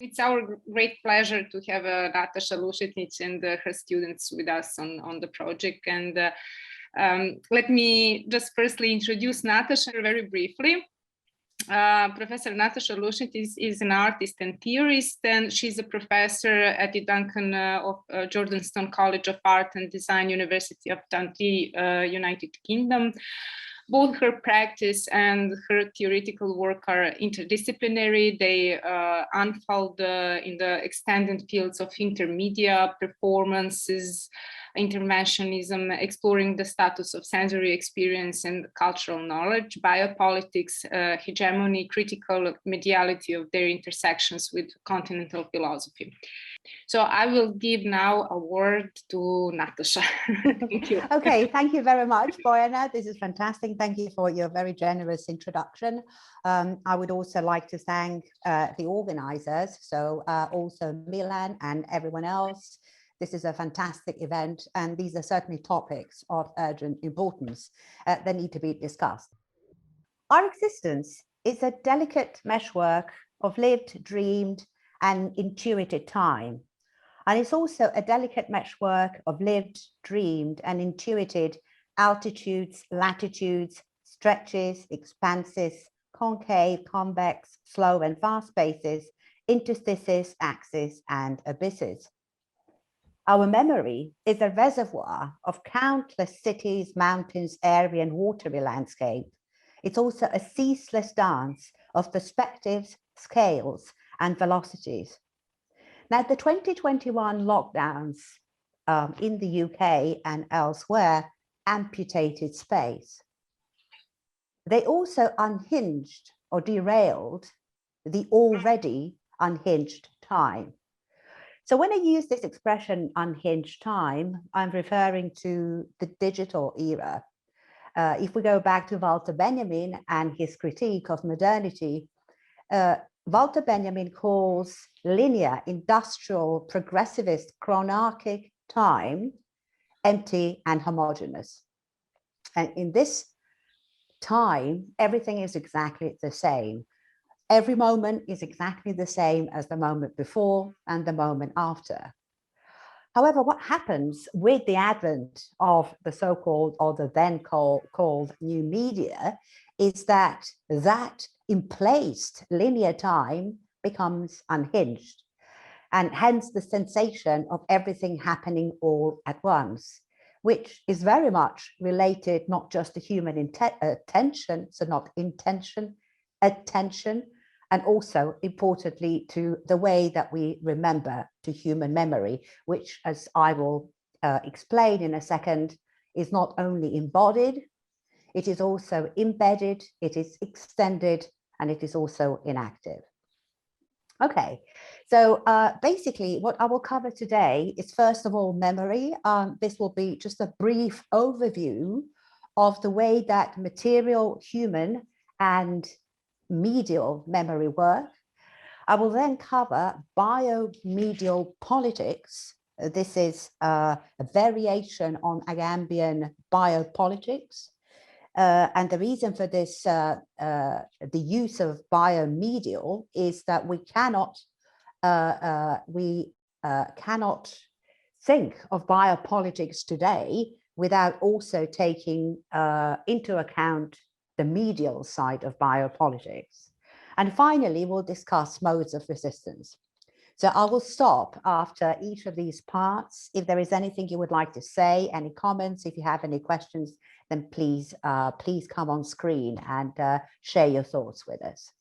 It's our great pleasure to have Natasha Lushetich and her students with us on the project. And let me just firstly introduce Natasha very briefly. Professor Natasha Lushetich is an artist and theorist, and she's a professor at the Duncan of Jordanstone College of Art and Design, University of Dundee, United Kingdom. Both her practice and her theoretical work are interdisciplinary. They unfold in the extended fields of intermedia, performances, interventionism, exploring the status of sensory experience and cultural knowledge, biopolitics, hegemony, critical mediality of their intersections with continental philosophy. So I will give now a word to Natasha. Thank you. Okay, thank you very much, Bojana. This is fantastic. Thank you for your very generous introduction. I would also like to thank the organizers, so also Milan and everyone else. This is a fantastic event, and these are certainly topics of urgent importance that need to be discussed. Our existence is a delicate meshwork of lived, dreamed, and intuited time. And it's also a delicate meshwork of lived, dreamed, and intuited altitudes, latitudes, stretches, expanses, concave, convex, slow and fast spaces, interstices, axes, and abysses. Our memory is a reservoir of countless cities, mountains, airy and watery landscape. It's also a ceaseless dance of perspectives, scales, and velocities. Now, the 2021 lockdowns in the UK and elsewhere amputated space. They also unhinged or derailed the already unhinged time. So when I use this expression unhinged time, I'm referring to the digital era. If we go back to Walter Benjamin and his critique of modernity, Walter Benjamin calls linear, industrial, progressivist, chronarchic time empty and homogeneous. And in this time, everything is exactly the same. Every moment is exactly the same as the moment before and the moment after. However, what happens with the advent of the so-called, or the then called new media, is that emplaced linear time becomes unhinged, and hence the sensation of everything happening all at once, which is very much related not just to human attention, so not intention, attention, and also importantly to the way that we remember, to human memory, which, as I will explain in a second, is not only embodied, it is also embedded, it is extended, and it is also inactive. Okay, so basically what I will cover today is first of all memory. This will be just a brief overview of the way that material, human, and medial memory work. I will then cover biomedial politics. This is a variation on Agamben biopolitics. And the reason for this, the use of biomedial, is that we cannot think of biopolitics today without also taking into account the medial side of biopolitics. And finally, we'll discuss modes of resistance. So I will stop after each of these parts. If there is anything you would like to say, any comments, if you have any questions, then please come on screen and share your thoughts with us.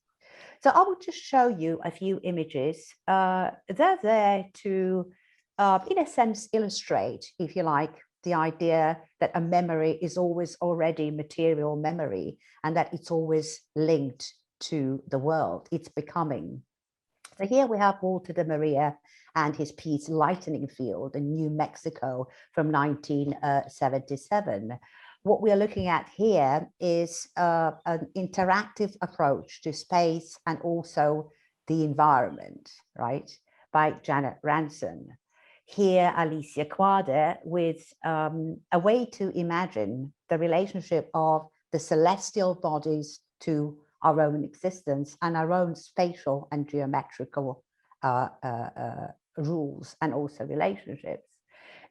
So I will just show you a few images. They're there to, in a sense, illustrate, if you like, the idea that a memory is always already material memory and that it's always linked to the world, it's becoming. So here we have Walter de Maria and his piece Lightning Field in New Mexico from 1977. What we are looking at here is an interactive approach to space and also the environment, right, by Janet Ranson. Here, Alicia Quade with a way to imagine the relationship of the celestial bodies to our own existence and our own spatial and geometrical rules and also relationships.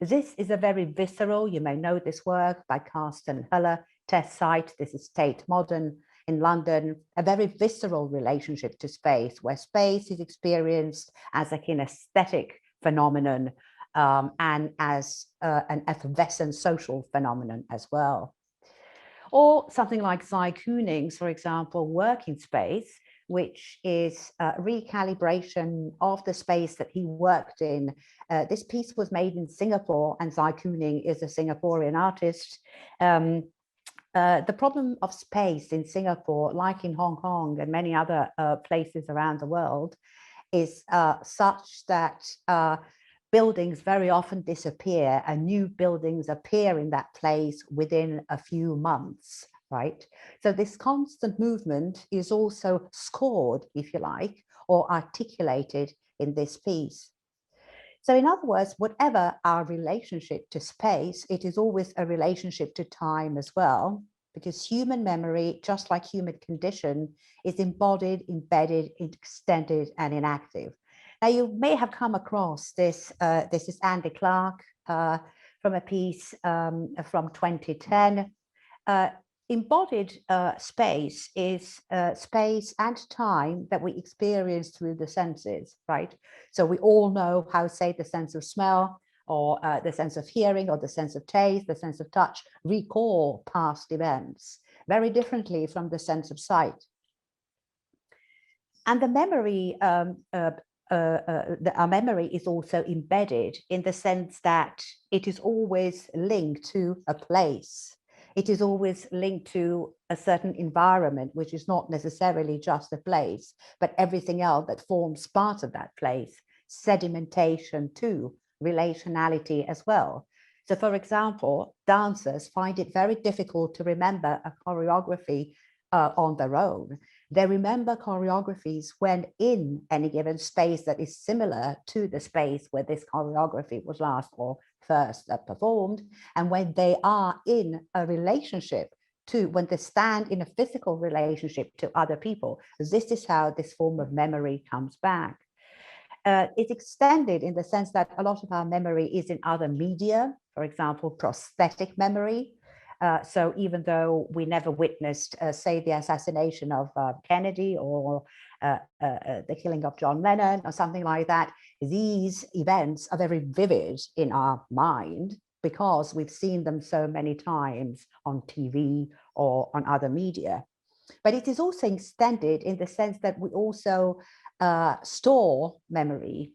This is a very visceral, you may know this work by Carsten Höller, test site. This is Tate Modern in London, a very visceral relationship to space, where space is experienced as a kinesthetic phenomenon and as an effervescent social phenomenon as well. Or something like Cy Koenig's, for example, working space, which is a recalibration of the space that he worked in. This piece was made in Singapore, and Cy Koenig is a Singaporean artist. The problem of space in Singapore, like in Hong Kong and many other places around the world, is such that buildings very often disappear and new buildings appear in that place within a few months, right? So this constant movement is also scored, if you like, or articulated in this piece. So in other words, whatever our relationship to space, it is always a relationship to time as well, because human memory, just like human condition, is embodied, embedded, extended, and inactive. Now, you may have come across this. This is Andy Clark from a piece from 2010. Embodied space is space and time that we experience through the senses, right? So we all know how, say, the sense of smell or the sense of hearing or the sense of taste, the sense of touch, recall past events very differently from the sense of sight. And the memory, our memory is also embedded in the sense that it is always linked to a place. It is always linked to a certain environment, which is not necessarily just a place, but everything else that forms part of that place, sedimentation too, relationality as well. So for example, dancers find it very difficult to remember a choreography on their own. They remember choreographies when in any given space that is similar to the space where this choreography was last or first performed, and when they are in a relationship to, when they stand in a physical relationship to other people. This is how this form of memory comes back. It's extended in the sense that a lot of our memory is in other media, for example, prosthetic memory. So even though we never witnessed, say, the assassination of Kennedy or the killing of John Lennon or something like that, these events are very vivid in our mind because we've seen them so many times on TV or on other media. But it is also extended in the sense that we also store memory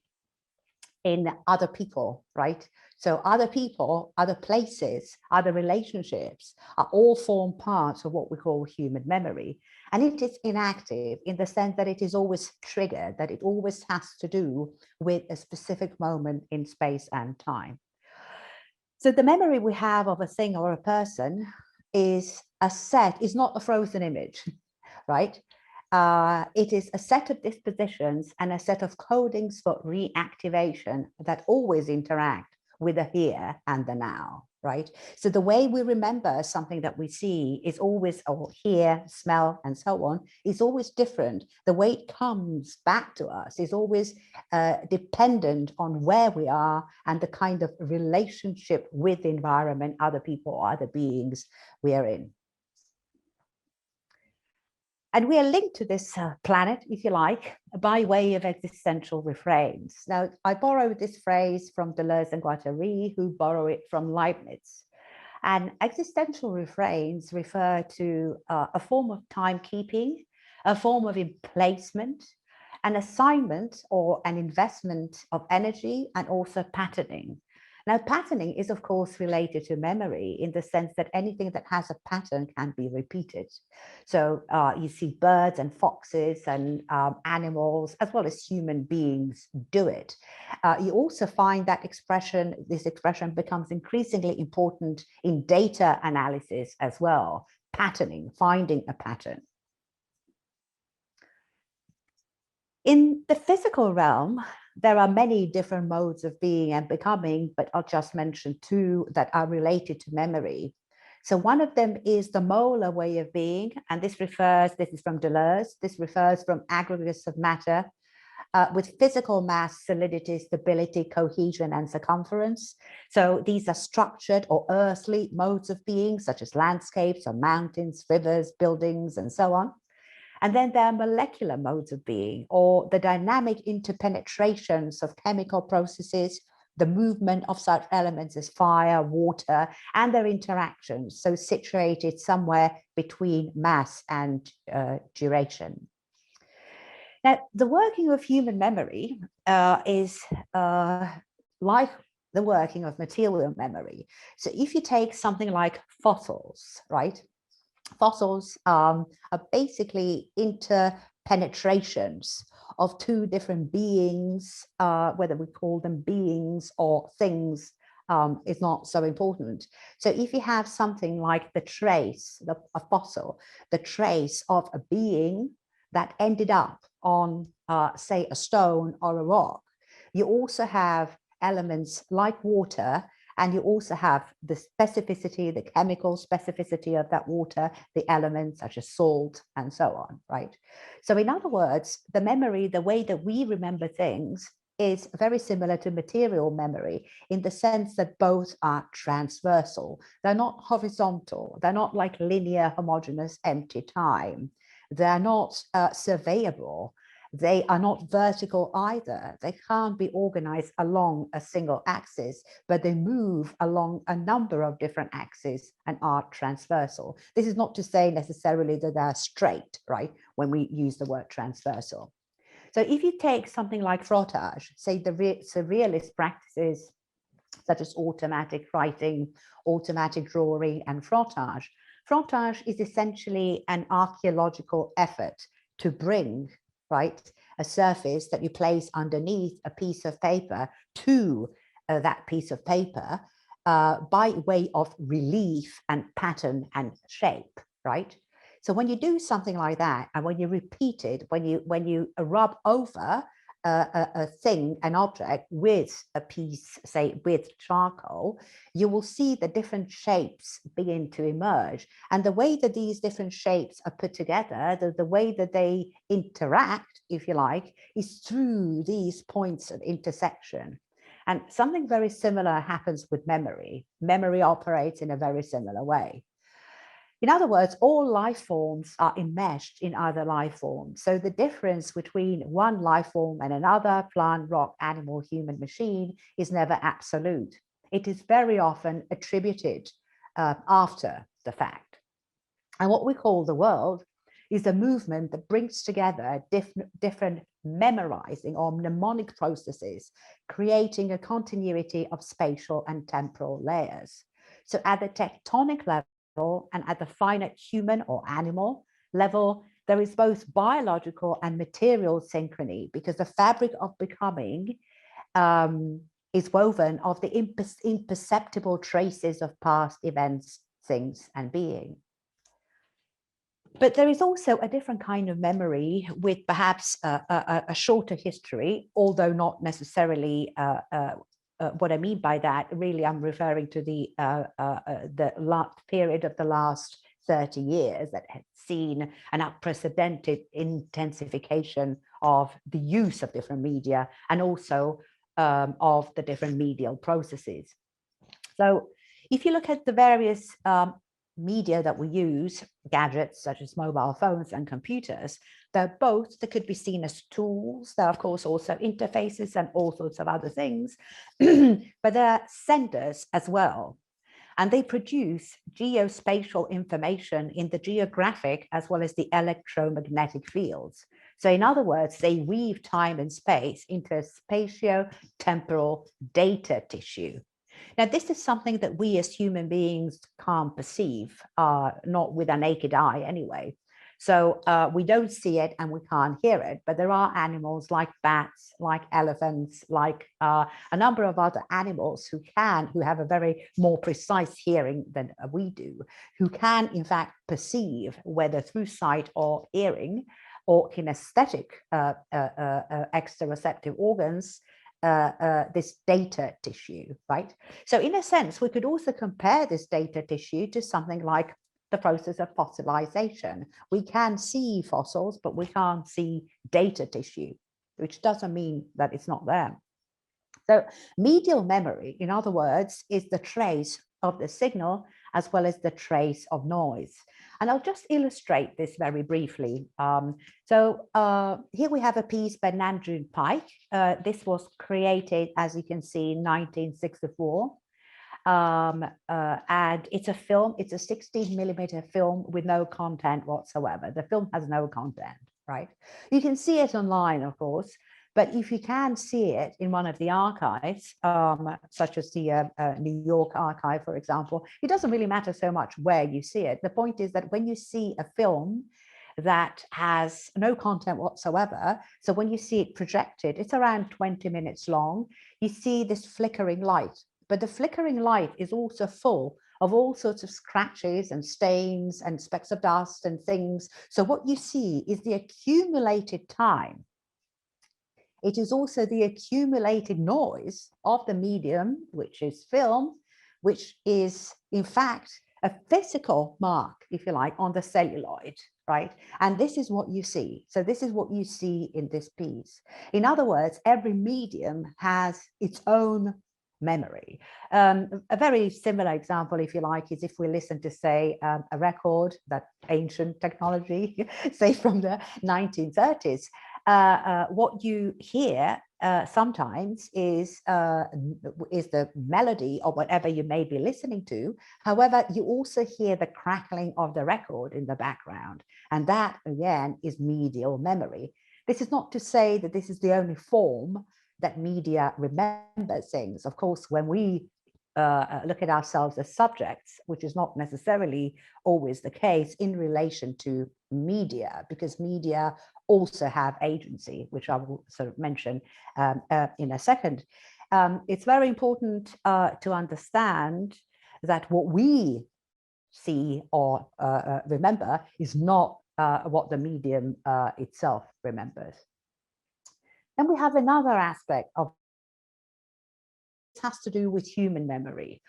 in other people, right? So other people, other places, other relationships are all form parts of what we call human memory. And it is inactive in the sense that it is always triggered, that it always has to do with a specific moment in space and time. So the memory we have of a thing or a person is a set, is not a frozen image, right? It is a set of dispositions and a set of codings for reactivation that always interact with the here and the now, right? So the way we remember something that we see is always, or hear, smell, and so on, is always different. The way it comes back to us is always dependent on where we are and the kind of relationship with the environment, other people, or other beings we are in. And we are linked to this planet, if you like, by way of existential refrains. Now, I borrowed this phrase from Deleuze and Guattari, who borrow it from Leibniz. And existential refrains refer to a form of timekeeping, a form of emplacement, an assignment or an investment of energy, and also patterning. Now, patterning is, of course, related to memory in the sense that anything that has a pattern can be repeated. So you see birds and foxes and animals, as well as human beings, do it. You also find that this expression becomes increasingly important in data analysis as well, patterning, finding a pattern. In the physical realm, there are many different modes of being and becoming, but I'll just mention two that are related to memory. So one of them is the molar way of being, and this is from Deleuze, this refers from aggregates of matter with physical mass, solidity, stability, cohesion, and circumference. So these are structured or earthly modes of being, such as landscapes or mountains, rivers, buildings, and so on. And then there are molecular modes of being, or the dynamic interpenetrations of chemical processes, the movement of such elements as fire, water, and their interactions, so situated somewhere between mass and duration. Now, the working of human memory is like the working of material memory. So if you take something like fossils, right? Fossils are basically interpenetrations of two different beings, whether we call them beings or things is not so important. So if you have something like the trace, a fossil, the trace of a being that ended up on, say, a stone or a rock, you also have elements like water, and you also have the specificity, the chemical specificity of that water, the elements such as salt and so on, right? So in other words, the memory, the way that we remember things is very similar to material memory in the sense that both are transversal. They're not horizontal. They're not like linear, homogeneous, empty time. They're not surveyable. They are not vertical either. They can't be organized along a single axis, but they move along a number of different axes and are transversal. This is not to say necessarily that they're straight, right, when we use the word transversal. So if you take something like frottage, say the surrealist practices such as automatic writing, automatic drawing, and frottage, frottage is essentially an archaeological effort to bring, right, a surface that you place underneath a piece of paper to that piece of paper by way of relief and pattern and shape, right? So when you do something like that, and when you repeat it, when you rub over a thing, an object with a piece, say with charcoal, you will see the different shapes begin to emerge. And the way that these different shapes are put together, the way that they interact, if you like, is through these points of intersection. And something very similar happens with memory. Memory operates in a very similar way. In other words, all life forms are enmeshed in other life forms. So the difference between one life form and another, plant, rock, animal, human, machine, is never absolute. It is very often attributed after the fact. And what we call the world is a movement that brings together different memorizing or mnemonic processes, creating a continuity of spatial and temporal layers. So at the tectonic level, and at the finite human or animal level, there is both biological and material synchrony, because the fabric of becoming is woven of the imperceptible traces of past events, things, and being. But there is also a different kind of memory with perhaps a shorter history, although not necessarily what I mean by that, really, I'm referring to the last period of the last 30 years that had seen an unprecedented intensification of the use of different media and also of the different medial processes. So if you look at the various media that we use, gadgets such as mobile phones and computers, they're both, they could be seen as tools. They're, of course, also interfaces and all sorts of other things, but they're senders as well. And they produce geospatial information in the geographic as well as the electromagnetic fields. So in other words, they weave time and space into a spatio-temporal data tissue. Now, this is something that we as human beings can't perceive, not with a naked eye anyway. So we don't see it and we can't hear it, but there are animals like bats, like elephants, like a number of other animals who have a very more precise hearing than we do, who can in fact perceive, whether through sight or hearing or kinesthetic exteroceptive organs, this data tissue, right? So in a sense, we could also compare this data tissue to something like the process of fossilization. We can see fossils, but we can't see data tissue. which doesn't mean that it's not there. So medial memory, in other words, is the trace of the signal as well as the trace of noise. And I'll just illustrate this very briefly. Here we have a piece by Nandrin Pike. This was created, as you can see, in 1964. And it's a film, it's a 16mm film with no content whatsoever. The film has no content, right? You can see it online, of course, but if you can see it in one of the archives, such as the New York archive, for example, it doesn't really matter so much where you see it. The point is that when you see a film that has no content whatsoever, so when you see it projected, it's around 20 minutes long, you see this flickering light. But the flickering light is also full of all sorts of scratches and stains and specks of dust and things. So what you see is the accumulated time. It is also the accumulated noise of the medium, which is film, which is in fact a physical mark, if you like, on the celluloid, right? And this is what you see. So this is what you see in this piece. In other words, every medium has its own memory. A very similar example, if you like, is if we listen to, say, a record, that ancient technology, say from the 1930s, what you hear sometimes is the melody of whatever you may be listening to. However, you also hear the crackling of the record in the background. And that, again, is medial memory. This is not to say that this is the only form that media remembers things. Of course, when we look at ourselves as subjects, which is not necessarily always the case in relation to media, because media also have agency, which I will sort of mention in a second. It's very important to understand that what we see or remember is not what the medium itself remembers. Then we have another aspect of this has to do with human memory.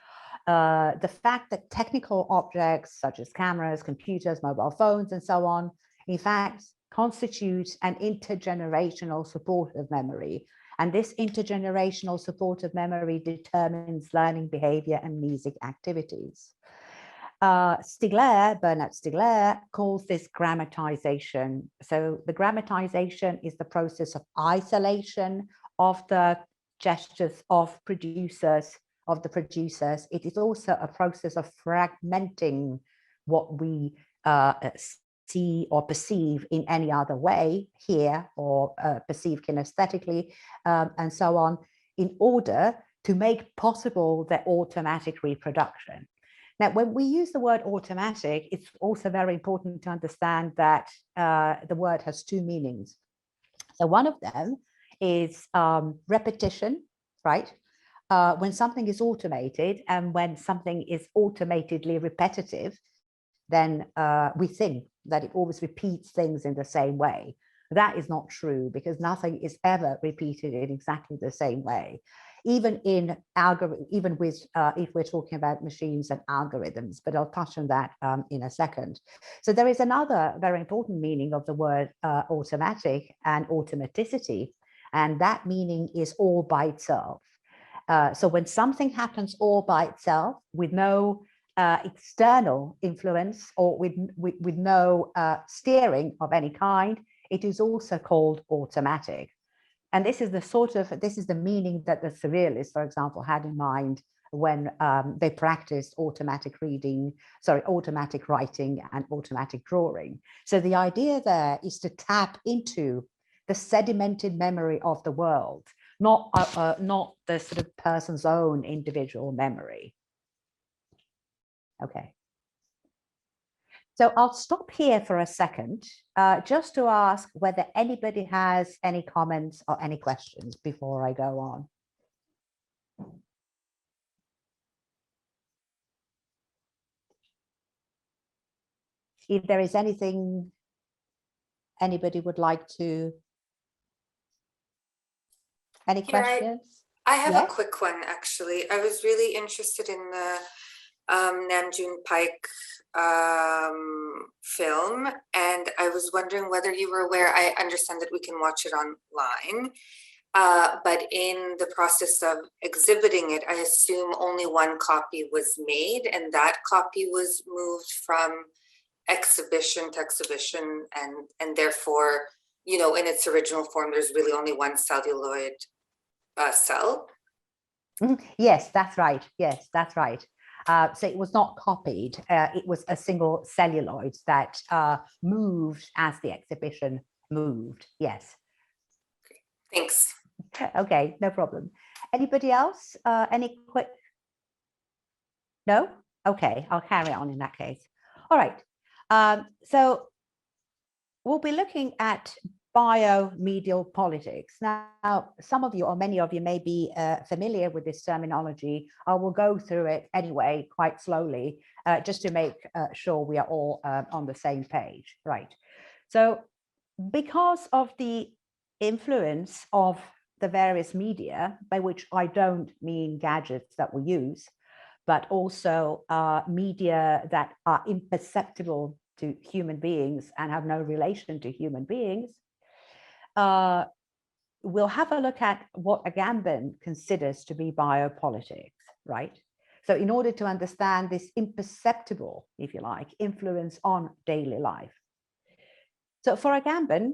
The fact that technical objects such as cameras, computers, mobile phones, and so on, in fact, constitute an intergenerational supportive memory. And this intergenerational supportive memory determines learning behavior and music activities. Bernard Stiegler calls this grammatization. So the grammatization is the process of isolation of the gestures of the producers. It is also a process of fragmenting what we see or perceive in any other way, hear or perceive kinesthetically, and so on, in order to make possible their automatic reproduction. Now, when we use the word automatic, it's also very important to understand that the word has two meanings. So one of them is repetition, right? When something is automated and when something is automatedly repetitive, then we think that it always repeats things in the same way. That is not true, because nothing is ever repeated in exactly the same way. Even in algorithm, even with if we're talking about machines and algorithms, but I'll touch on that in a second. So there is another very important meaning of the word automatic and automaticity, and that meaning is all by itself. So when something happens all by itself with no external influence or with no steering of any kind, it is also called automatic. And this is the meaning that the surrealists, for example, had in mind when they practiced automatic writing and automatic drawing. So the idea there is to tap into the sedimented memory of the world, not the sort of person's own individual memory. Okay. So I'll stop here for a second, just to ask whether anybody has any comments or any questions before I go on. If there is anything anybody would like to, any questions? I have a quick one, actually. I was really interested in the Namjoon Paik film, and I was wondering whether you were aware. I understand that we can watch it online, but in the process of exhibiting it, I assume only one copy was made, and that copy was moved from exhibition to exhibition, and therefore, you know, in its original form, there's really only one celluloid cell. Yes, that's right. Yes, that's right. So it was not copied. It was a single celluloid that moved as the exhibition moved. Yes. Thanks. Okay, no problem. Anybody else? Any quick? No? Okay, I'll carry on in that case. All right. So we'll be looking at biomedial politics. Now, some of you or many of you may be familiar with this terminology. I will go through it anyway, quite slowly, just to make sure we are all on the same page, right? So because of the influence of the various media, by which I don't mean gadgets that we use, but also media that are imperceptible to human beings and have no relation to human beings, we'll have a look at what Agamben considers to be biopolitics, right? So in order to understand this imperceptible, if you like, influence on daily life. So for Agamben,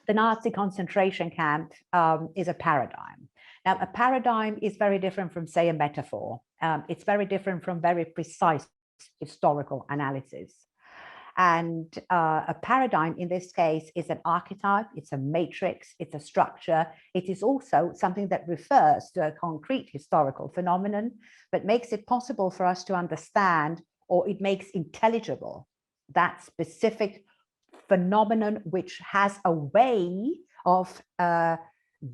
the Nazi concentration camp is a paradigm. Now, a paradigm is very different from, say, a metaphor. It's very different from very precise historical analysis. And a paradigm in this case is an archetype, it's a matrix, it's a structure. It is also something that refers to a concrete historical phenomenon, but makes it possible for us to understand, or it makes intelligible, that specific phenomenon, which has a way of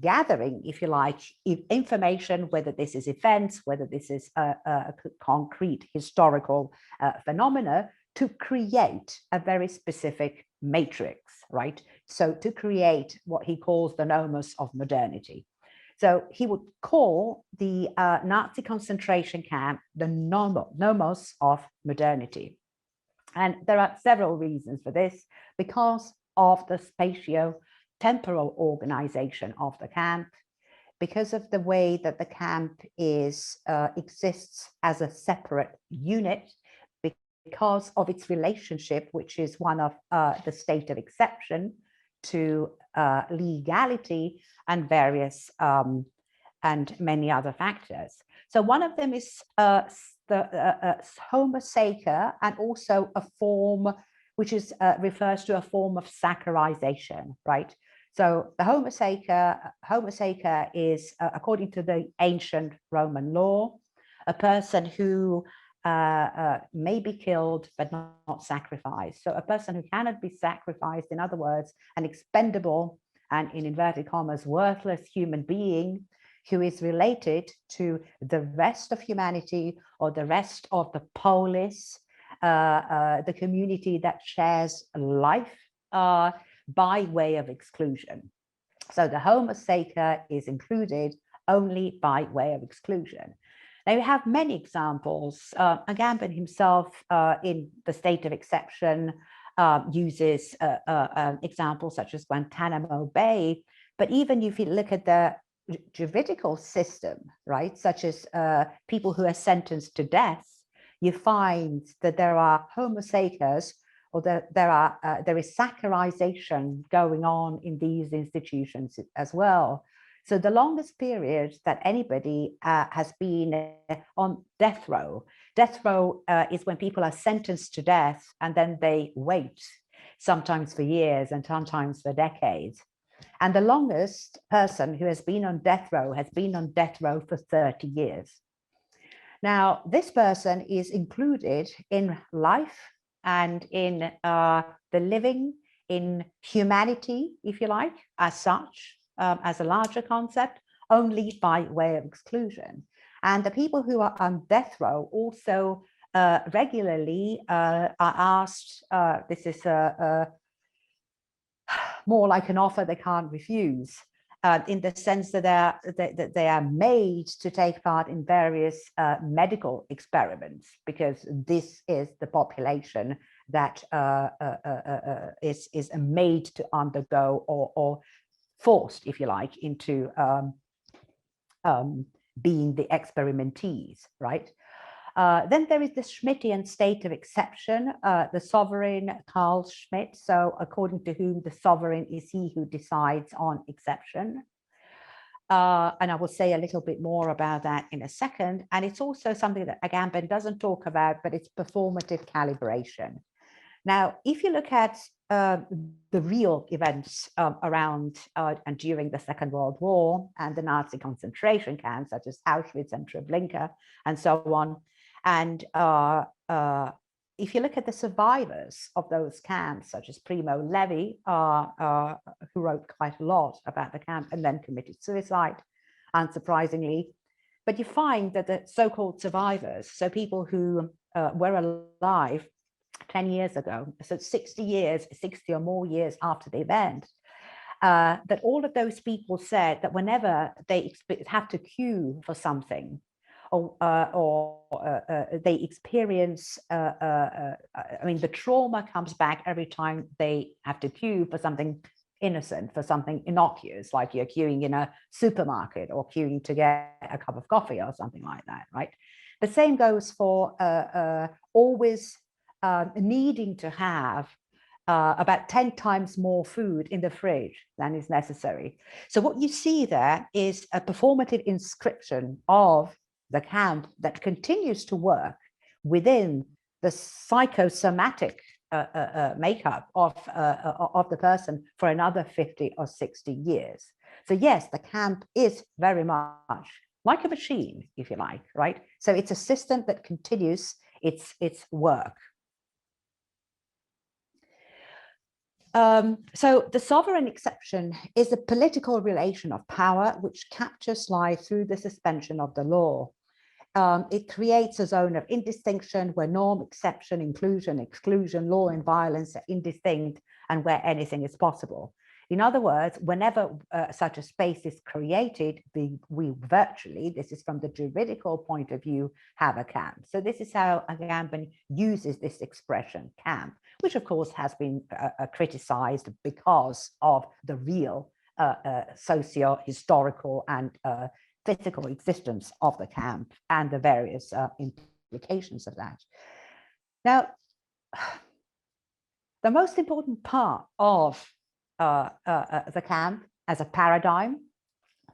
gathering, if you like, information, whether this is events, whether this is a concrete historical phenomena, to create a very specific matrix, right? So to create what he calls the nomos of modernity. So he would call the Nazi concentration camp the nomos of modernity. And there are several reasons for this, because of the spatio-temporal organization of the camp, because of the way that the camp exists as a separate unit, because of its relationship, which is one of the state of exception to legality and various and many other factors. So one of them is the homo sacer, and also a form which is refers to a form of saccharization, right? So the homo sacer is, according to the ancient Roman law, a person who may be killed but not sacrificed. So a person who cannot be sacrificed, in other words, an expendable and, in inverted commas, worthless human being who is related to the rest of humanity or the rest of the polis, the community that shares life by way of exclusion. So the homo sacer is included only by way of exclusion. Now, we have many examples. Agamben himself, in the state of exception, uses examples such as Guantanamo Bay. But even if you look at the juridical system, right, such as people who are sentenced to death, you find that there are homo sacers, or that there is saccharization going on in these institutions as well. So the longest period that anybody has been on death row is when people are sentenced to death and then they wait, sometimes for years and sometimes for decades. And the longest person who has been on death row has been on death row for 30 years. Now, this person is included in life and in the living, in humanity, if you like, as such. As a larger concept, only by way of exclusion. And the people who are on death row also regularly are asked, this is more like an offer they can't refuse, in the sense that they are made to take part in various medical experiments, because this is the population that is made to undergo or forced, if you like, into being the experimentees, right? Then there is the Schmittian state of exception, the sovereign Carl Schmitt, so according to whom the sovereign is he who decides on exception. And I will say a little bit more about that in a second. And it's also something that Agamben doesn't talk about, but it's performative calibration. Now, if you look at the real events around and during the Second World War and the Nazi concentration camps, such as Auschwitz and Treblinka and so on, and if you look at the survivors of those camps, such as Primo Levi, who wrote quite a lot about the camp and then committed suicide, unsurprisingly, but you find that the so-called survivors, so people who were alive 10 years ago, so 60 or more years after the event, that all of those people said that whenever they have to queue for something, or they experience, I mean, the trauma comes back every time they have to queue for something innocent, for something innocuous, like you're queuing in a supermarket or queuing to get a cup of coffee or something like that, right? The same goes for always needing to have about 10 times more food in the fridge than is necessary. So what you see there is a performative inscription of the camp that continues to work within the psychosomatic makeup of the person for another 50 or 60 years. So yes, the camp is very much like a machine, if you like, right? So it's a system that continues its work. So the sovereign exception is a political relation of power which captures life through the suspension of the law. It creates a zone of indistinction where norm, exception, inclusion, exclusion, law, and violence are indistinct, and where anything is possible. In other words, whenever such a space is created, we virtually, this is from the juridical point of view, have a camp. So this is how Agamben uses this expression, camp, which of course has been criticized because of the real socio-historical and physical existence of the camp and the various implications of that. Now, the most important part of the camp as a paradigm,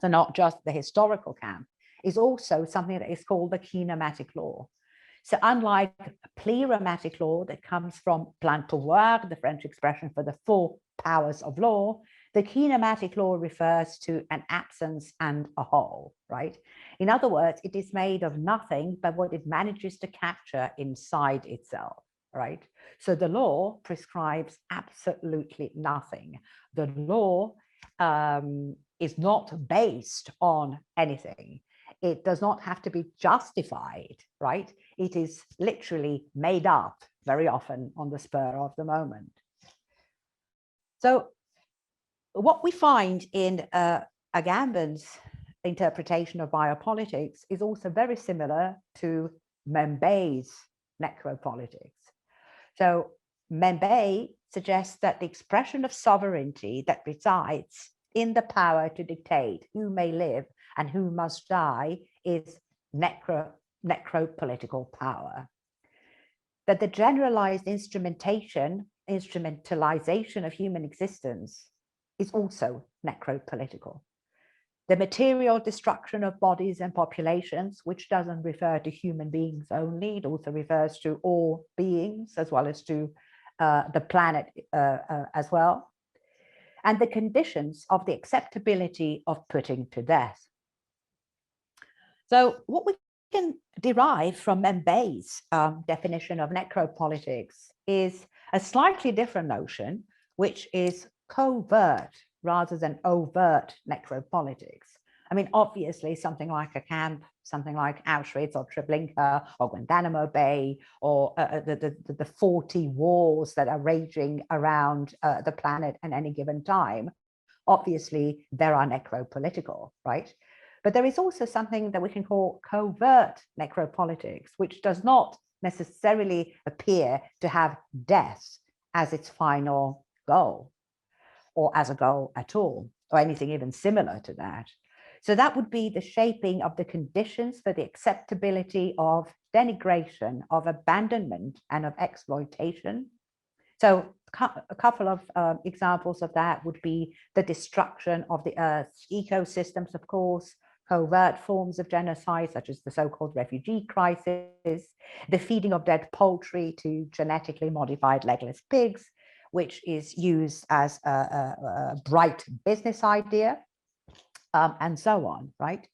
so not just the historical camp, is also something that is called the kinematic law. So unlike pleromatic law that comes from plein pouvoir, the French expression for the four powers of law, the kinematic law refers to an absence and a whole, right? In other words, it is made of nothing but what it manages to capture inside itself, right? So the law prescribes absolutely nothing. The law is not based on anything. It does not have to be justified, right? It is literally made up very often on the spur of the moment. So what we find in Agamben's interpretation of biopolitics is also very similar to Membey's necropolitics. So Membey suggests that the expression of sovereignty that resides in the power to dictate who may live and who must die is necropolitical power. That the generalized instrumentalization of human existence is also necropolitical. The material destruction of bodies and populations, which doesn't refer to human beings only, it also refers to all beings as well as to the planet as well. And the conditions of the acceptability of putting to death. So what we can derive from Membey's definition of necropolitics is a slightly different notion, which is covert rather than overt necropolitics. I mean, obviously, something like a camp, something like Auschwitz or Treblinka or Guantanamo Bay, or the 40 wars that are raging around the planet at any given time, obviously there are necropolitical, right? But there is also something that we can call covert necropolitics, which does not necessarily appear to have death as its final goal, or as a goal at all, or anything even similar to that. So that would be the shaping of the conditions for the acceptability of denigration, of abandonment, and of exploitation. So a couple of examples of that would be the destruction of the Earth's ecosystems, of course, covert forms of genocide, such as the so-called refugee crisis, the feeding of dead poultry to genetically modified legless pigs, which is used as a bright business idea, and so on, right?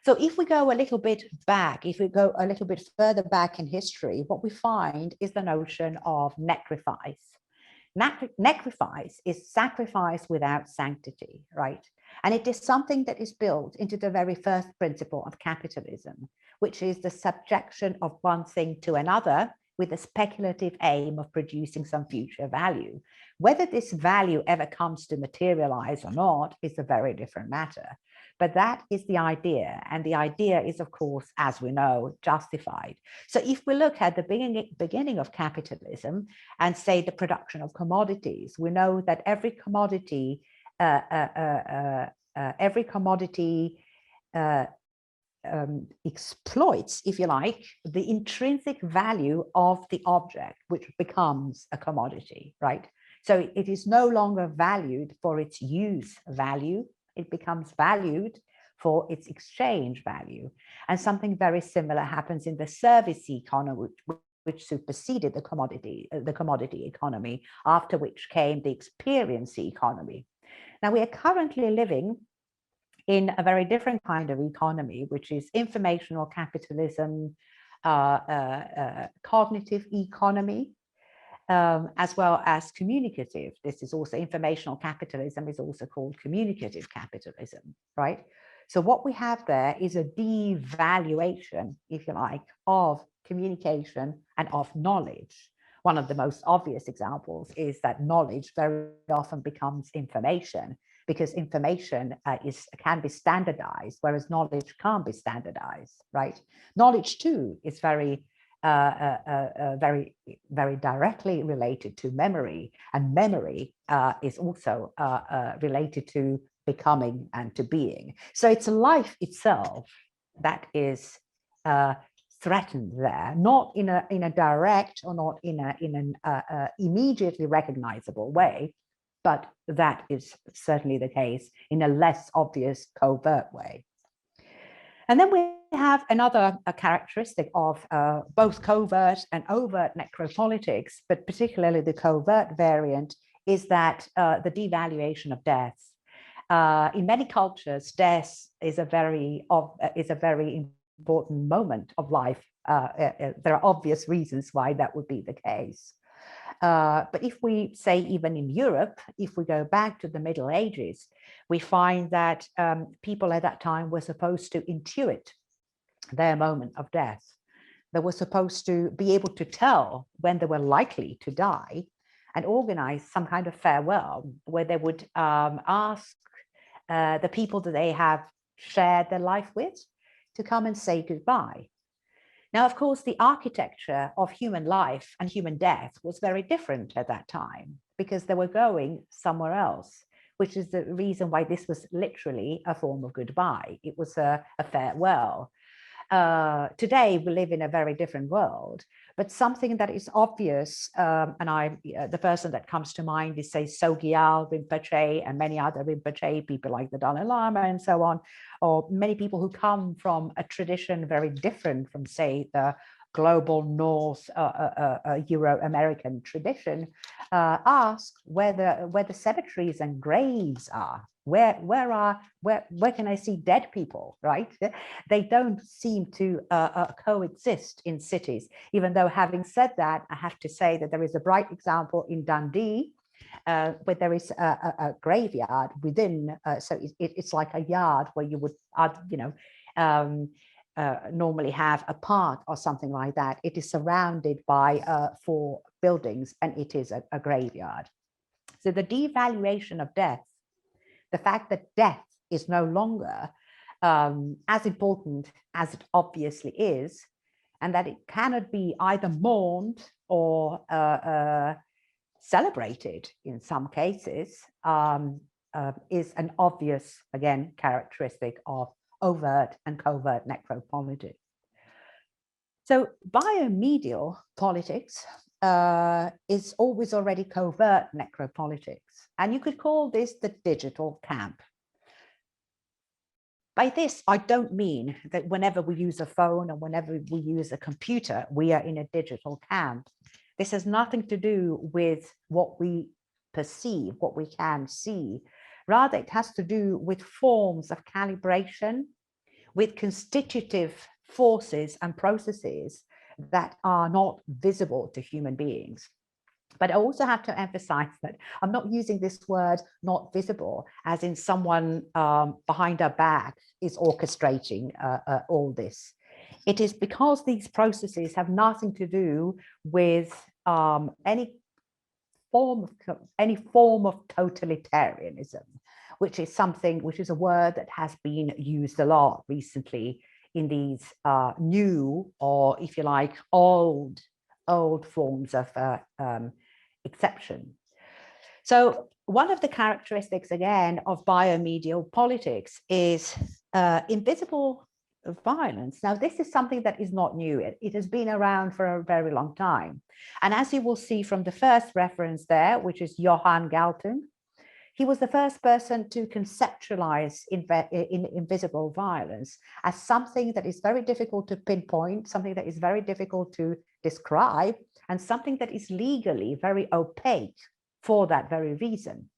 So if we go a little bit back, if we go a little bit further back in history, what we find is the notion of necrifice. Necrifice is sacrifice without sanctity, right? And it is something that is built into the very first principle of capitalism, which is the subjection of one thing to another with the speculative aim of producing some future value. Whether this value ever comes to materialize or not is a very different matter. But that is the idea. And the idea is, of course, as we know, justified. So if we look at the beginning of capitalism and say the production of commodities, we know that every commodity exploits, if you like, the intrinsic value of the object, which becomes a commodity, right? So it is no longer valued for its use value. It becomes valued for its exchange value. And something very similar happens in the service economy, which superseded the commodity economy, after which came the experience economy. Now, we are currently living in a very different kind of economy, which is informational capitalism, cognitive economy, as well as communicative. This is also informational capitalism, is also called communicative capitalism, right? So what we have there is a devaluation, if you like, of communication and of knowledge. One of the most obvious examples is that knowledge very often becomes information, because information can be standardized, whereas knowledge can't be standardized, right? Knowledge too is very directly related to memory, and memory is also related to becoming and to being. So it's life itself that is threatened there, not in a direct or not in an immediately recognizable way, but that is certainly the case in a less obvious covert way. And then we have another characteristic of both covert and overt necropolitics, but particularly the covert variant, is that the devaluation of death. In many cultures, death is a very important moment of life. There are obvious reasons why that would be the case. But if we say even in Europe, if we go back to the Middle Ages, we find that people at that time were supposed to intuit their moment of death. They were supposed to be able to tell when they were likely to die and organize some kind of farewell where they would ask the people that they have shared their life with to come and say goodbye. Now, of course, the architecture of human life and human death was very different at that time because they were going somewhere else, which is the reason why this was literally a form of goodbye. It was a farewell. Today, we live in a very different world, but something that is obvious, and the person that comes to mind is, say, Sogyal Rinpoche and many other Rinpoche, people like the Dalai Lama and so on, or many people who come from a tradition very different from, say, the global North Euro-American tradition, ask where the cemeteries and graves are. Where can I see dead people, right? They don't seem to coexist in cities, even though, having said that, I have to say that there is a bright example in Dundee, where there is a graveyard within, so it's like a yard where you would, normally have a park or something like that. It is surrounded by 4 buildings, and it is a graveyard. So the devaluation of death the fact that death is no longer as important as it obviously is, and that it cannot be either mourned or celebrated in some cases, is an obvious, again, characteristic of overt and covert necropolitics. So biomedial politics is always already covert necropolitics, and you could call this the digital camp. By this, I don't mean that whenever we use a phone or whenever we use a computer, we are in a digital camp. This has nothing to do with what we perceive, what we can see. Rather, it has to do with forms of calibration, with constitutive forces and processes that are not visible to human beings. But I also have to emphasize that I'm not using this word not visible as in someone behind our back is orchestrating all this. It is because these processes have nothing to do with any form of totalitarianism, which is a word that has been used a lot recently in these new, or if you like, old forms of exception. So one of the characteristics, again, of biomedial politics is invisible violence. Now, this is something that is not new. It has been around for a very long time. And as you will see from the first reference there, which is Johann Galtung, he was the first person to conceptualize invisible violence as something that is very difficult to pinpoint, something that is very difficult to describe, and something that is legally very opaque for that very reason.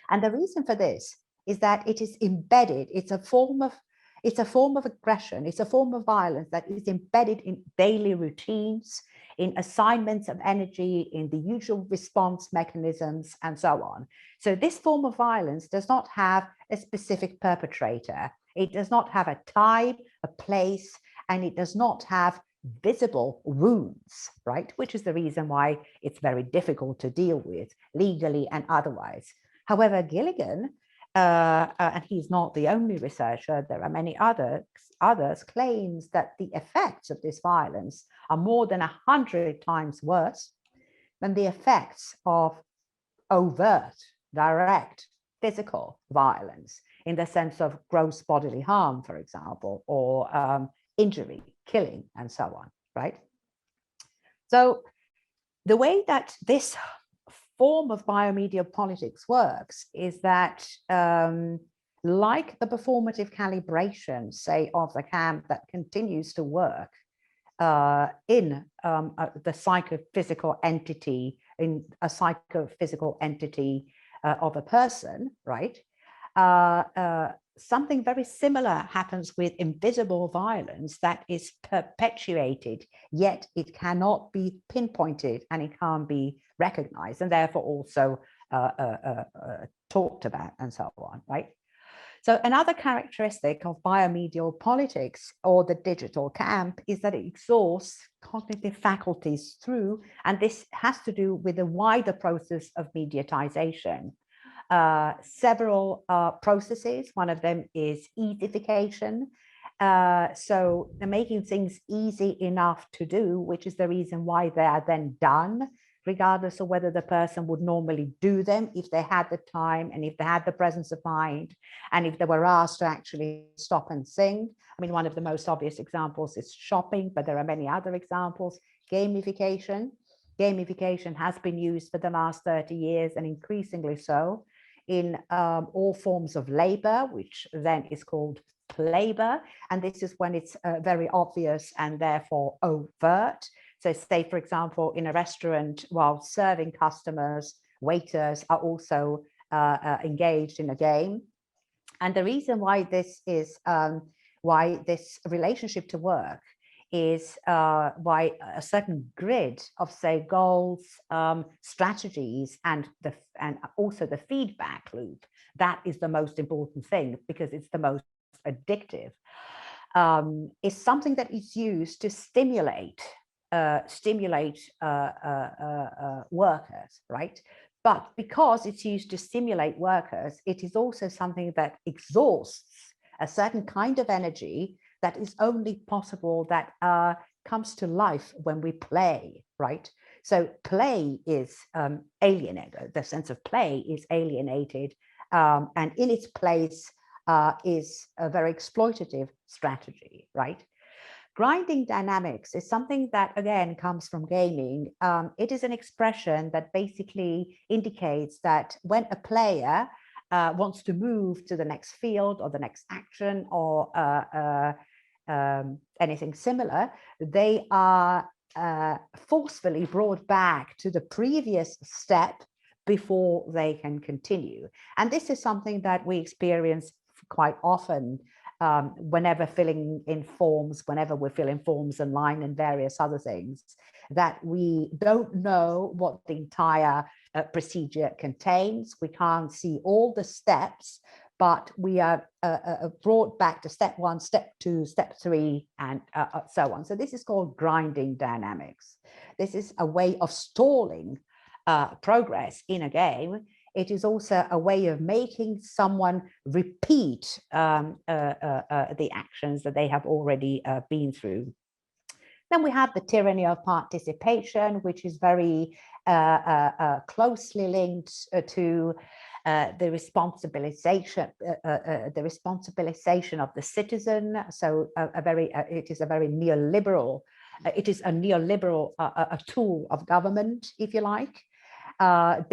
And the reason for this is that it is embedded, it's a form of aggression, it's a form of violence that is embedded in daily routines, in assignments of energy, in the usual response mechanisms, and so on. So this form of violence does not have a specific perpetrator. It does not have a time, a place, and it does not have visible wounds, right? Which is the reason why it's very difficult to deal with legally and otherwise. However, Gilligan, and he's not the only researcher, there are many others, claims that the effects of this violence are more than 100 times worse than the effects of overt, direct physical violence in the sense of gross bodily harm, for example, or injury, killing, and so on, right? So the way that this form of biomedial politics works is that like the performative calibration, say, of the camp that continues to work in the psychophysical entity, in a psychophysical entity of a person, right? Something very similar happens with invisible violence that is perpetuated, yet it cannot be pinpointed and it can't be recognized, and therefore also talked about, and so on, right? So another characteristic of biomedial politics, or the digital camp, is that it exhausts cognitive faculties through, and this has to do with the wider process of mediatization. Several processes. One of them is easification. So they're making things easy enough to do, which is the reason why they are then done, regardless of whether the person would normally do them if they had the time and if they had the presence of mind, and if they were asked to actually stop and think. I mean, one of the most obvious examples is shopping, but there are many other examples. Gamification. Gamification has been used for the last 30 years, and increasingly so, in all forms of labor, which then is called labor. And this is when it's very obvious and therefore overt. So say, for example, in a restaurant, while serving customers, waiters are also engaged in a game. And the reason why this is, why this relationship to work is why a certain grid of, say, goals, strategies, and also the feedback loop, that is the most important thing, because it's the most addictive, is something that is used to stimulate workers, right? But because it's used to stimulate workers, it is also something that exhausts a certain kind of energy that is only possible, that comes to life when we play, right? So play is alienated. The sense of play is alienated, and in its place is a very exploitative strategy, right? Grinding dynamics is something that, again, comes from gaming. It is an expression that basically indicates that when a player wants to move to the next field or the next action or anything similar, they are forcefully brought back to the previous step before they can continue. And this is something that we experience quite often whenever we're filling forms online and various other things, that we don't know what the entire procedure contains. We can't see all the steps, but we are brought back to step 1, step 2, step 3, and so on. So this is called grinding dynamics. This is a way of stalling progress in a game. It is also a way of making someone repeat the actions that they have already been through. Then we have the tyranny of participation, which is very closely linked to the responsibilization of the citizen. So it is a neoliberal tool of government, if you like. It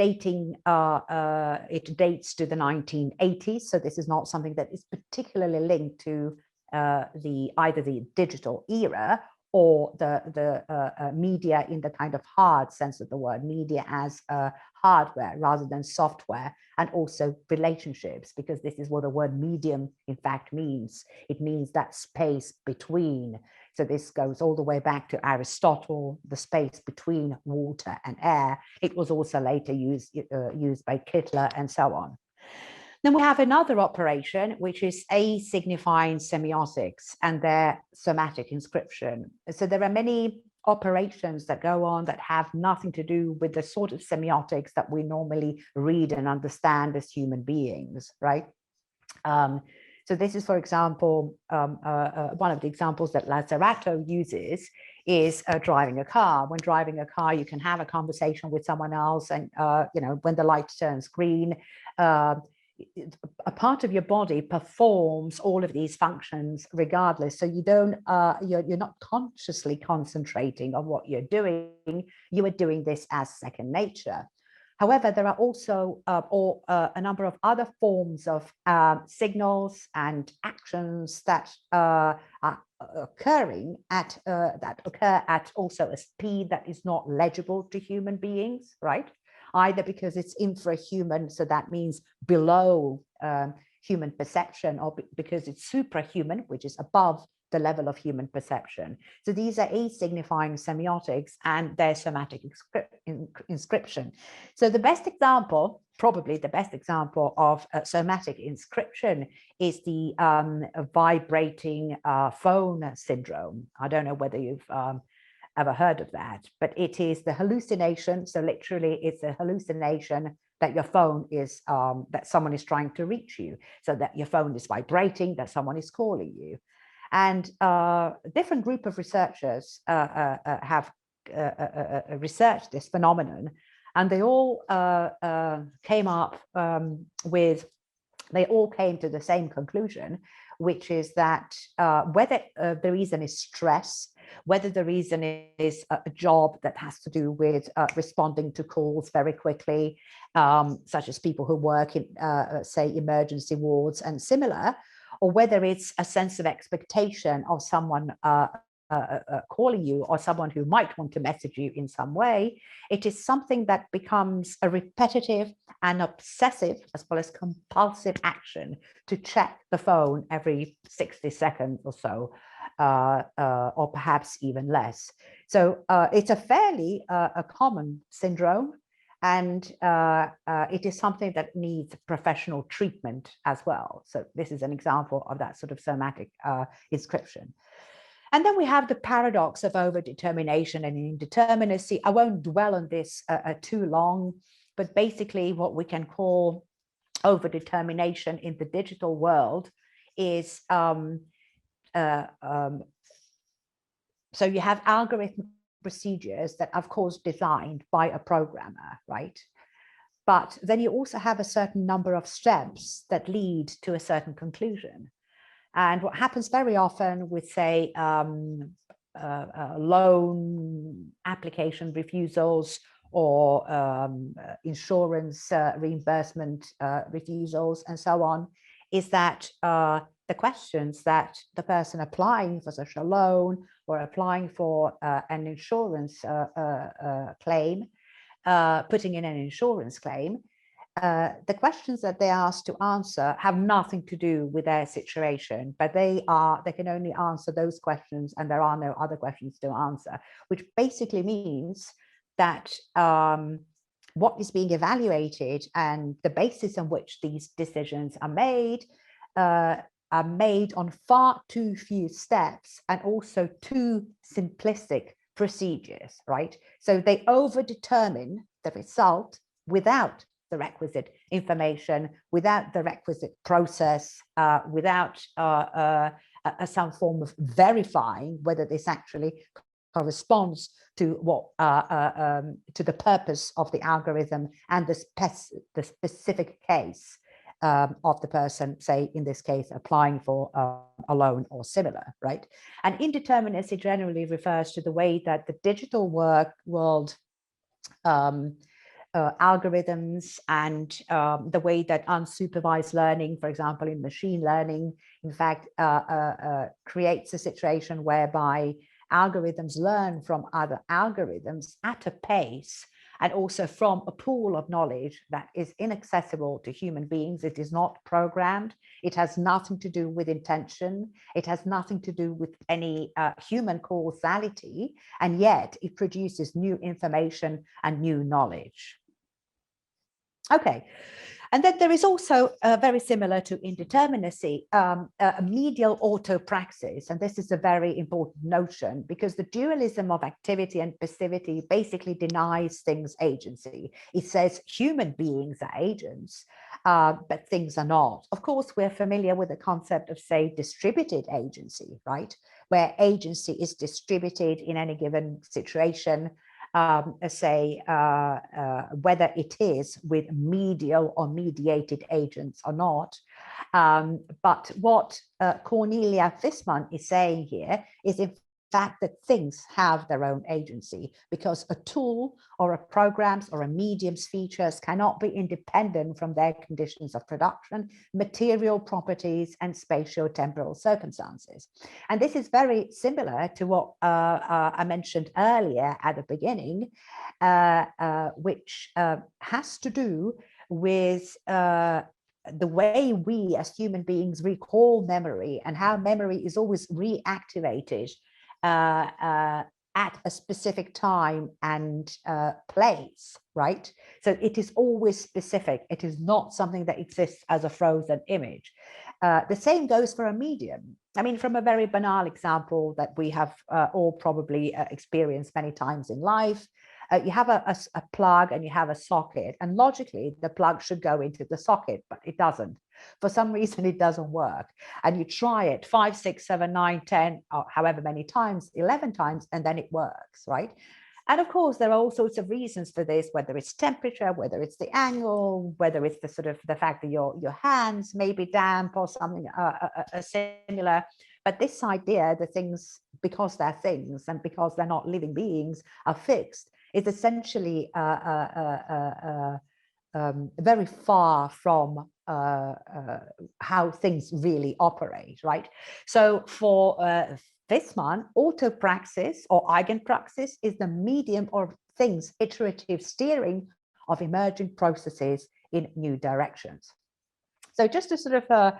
dates to the 1980s, so this is not something that is particularly linked to either the digital era or the media in the kind of hard sense of the word, media as hardware rather than software, and also relationships, because this is what the word medium in fact means. It means that space between. So this goes all the way back to Aristotle, the space between water and air. It was also later used by Hitler and so on. Then we have another operation, which is signifying semiotics and their somatic inscription. So there are many operations that go on that have nothing to do with the sort of semiotics that we normally read and understand as human beings, right? So this is, for example, one of the examples that Lazzarato uses is driving a car. When driving a car, you can have a conversation with someone else, and when the light turns green, a part of your body performs all of these functions regardless. So you don't, you're not consciously concentrating on what you're doing. You are doing this as second nature. However, there are also a number of other forms of signals and actions that are occurring that occur at also a speed that is not legible to human beings, right? Either because it's infrahuman, so that means below human perception, or because it's suprahuman, which is above the level of human perception. So these are signifying semiotics and their somatic inscription. So the best example, probably the best example of somatic inscription is the vibrating phone syndrome. I don't know whether you've ever heard of that, but it is the hallucination. So literally it's a hallucination that your phone is, that someone is trying to reach you. So that your phone is vibrating, that someone is calling you. And a different group of researchers have researched this phenomenon, and they all came to the same conclusion, which is that whether the reason is stress, whether the reason is a job that has to do with responding to calls very quickly, such as people who work in, say, emergency wards and similar, or whether it's a sense of expectation of someone calling you, or someone who might want to message you in some way, it is something that becomes a repetitive and obsessive as well as compulsive action to check the phone every 60 seconds or so, or perhaps even less. So it's a fairly common syndrome, and it is something that needs professional treatment as well. So this is an example of that sort of somatic inscription. And then we have the paradox of overdetermination and indeterminacy. I won't dwell on this too long. but basically what we can call overdetermination in the digital world is so you have algorithm procedures that are, of course, designed by a programmer, right? But then you also have a certain number of steps that lead to a certain conclusion. And what happens very often with, say, loan application refusals or insurance reimbursement refusals and so on, is that the questions that the person applying for such a loan or applying for an insurance claim, putting in an insurance claim, the questions that they are asked to answer have nothing to do with their situation, but they can only answer those questions, and there are no other questions to answer, which basically means that what is being evaluated and the basis on which these decisions are made on far too few steps and also too simplistic procedures, right? So they overdetermine the result without the requisite information, without the requisite process, without some form of verifying whether this actually corresponds to what to the purpose of the algorithm and the specific case of the person, say in this case applying for a loan or similar, right? And indeterminacy generally refers to the way that the digital world algorithms and the way that unsupervised learning, for example, in machine learning, in fact, creates a situation whereby algorithms learn from other algorithms at a pace and also from a pool of knowledge that is inaccessible to human beings. It is not programmed. It has nothing to do with intention. It has nothing to do with any human causality, and yet it produces new information and new knowledge. Okay, and then there is also very similar to indeterminacy, medial autopraxis, and this is a very important notion because the dualism of activity and passivity basically denies things agency. It says human beings are agents, but things are not. Of course, we're familiar with the concept of, say, distributed agency, right? Where agency is distributed in any given situation, say, whether it is with medial or mediated agents or not. But what Cornelia Fissmann is saying here is, in fact, that things have their own agency, because a tool or a program's or a medium's features cannot be independent from their conditions of production, material properties, and spatio-temporal circumstances. And this is very similar to what I mentioned earlier at the beginning, which has to do with the way we as human beings recall memory and how memory is always reactivated at a specific time and place, right? So it is always specific. It is not something that exists as a frozen image. The same goes for a medium. I mean, from a very banal example that we have all probably experienced many times in life, you have a plug and you have a socket, and logically the plug should go into the socket, but it doesn't. For some reason, it doesn't work. And you try it 5, 6, 7, 9, 10, or however many times, 11 times, and then it works, right? And of course, there are all sorts of reasons for this, whether it's temperature, whether it's the angle, whether it's the sort of the fact that your hands may be damp or something similar. But this idea that things, because they're things and because they're not living beings, are fixed, is essentially very far from how things really operate, right? So for Fissmann, autopraxis or eigenpraxis is the medium of things iterative steering of emerging processes in new directions. So just to sort of,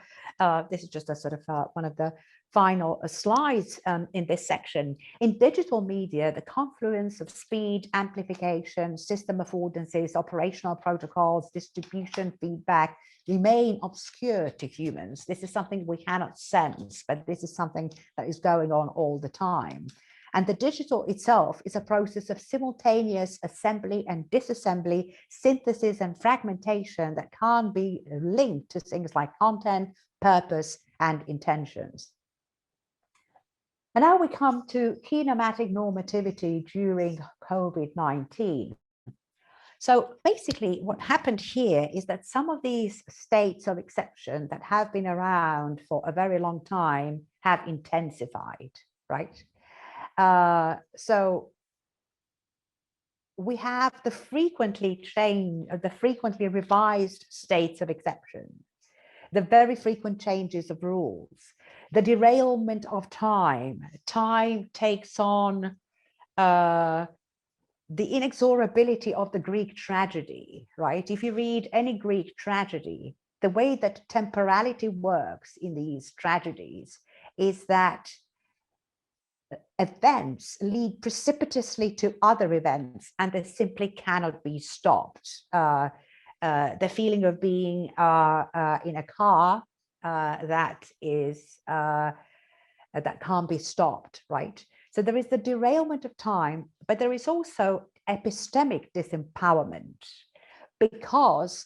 this is just a sort of one of the final slides in this section. In digital media, the confluence of speed, amplification, system affordances, operational protocols, distribution, feedback remain obscure to humans. This is something we cannot sense, but this is something that is going on all the time. And the digital itself is a process of simultaneous assembly and disassembly, synthesis and fragmentation that can't be linked to things like content, purpose, and intentions. And now we come to kinematic normativity during COVID-19. So basically what happened here is that some of these states of exception that have been around for a very long time have intensified, right? So we have the frequently revised states of exception, the very frequent changes of rules, the derailment of time. Time takes on the inexorability of the Greek tragedy, right? If you read any Greek tragedy, the way that temporality works in these tragedies is that events lead precipitously to other events and they simply cannot be stopped. The feeling of being in a car that can't be stopped, right? So there is the derailment of time, but there is also epistemic disempowerment because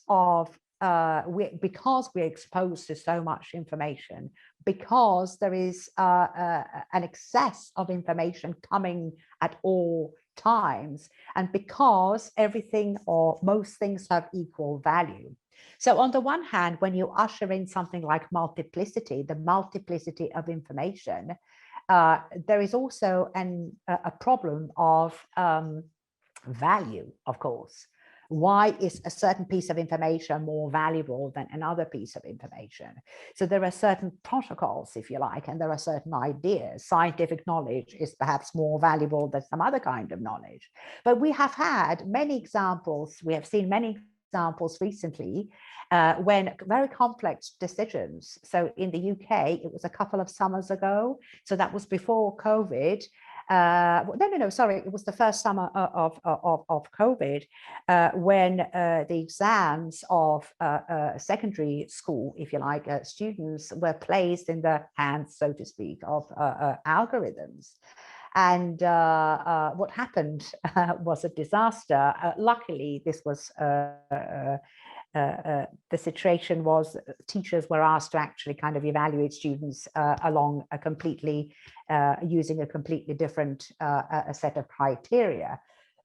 we're exposed to so much information, because there is an excess of information coming at all times, and because everything or most things have equal value. So on the one hand, when you usher in something like multiplicity, the multiplicity of information, there is also a problem of value, of course. Why is a certain piece of information more valuable than another piece of information? So there are certain protocols, if you like, and there are certain ideas. Scientific knowledge is perhaps more valuable than some other kind of knowledge. But we have had many examples, we have seen many examples recently when very complex decisions. So in the UK, it was a couple of summers ago. So that was before COVID. Sorry, it was the first summer of COVID when the exams of secondary school, if you like, students were placed in the hands, so to speak, of algorithms. And what happened was a disaster. Luckily, this was the situation was teachers were asked to actually kind of evaluate students along a completely using a completely different a set of criteria,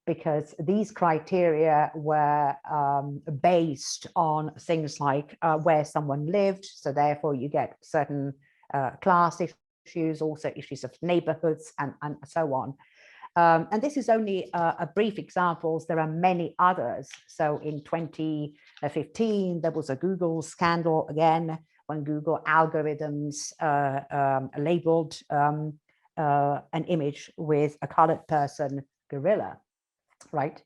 because these criteria were based on things like where someone lived. So therefore you get certain class issues, also issues of neighborhoods and so on. And this is only a brief example. There are many others. So in 2015, there was a Google scandal again, when Google algorithms labeled an image with a colored person gorilla, right?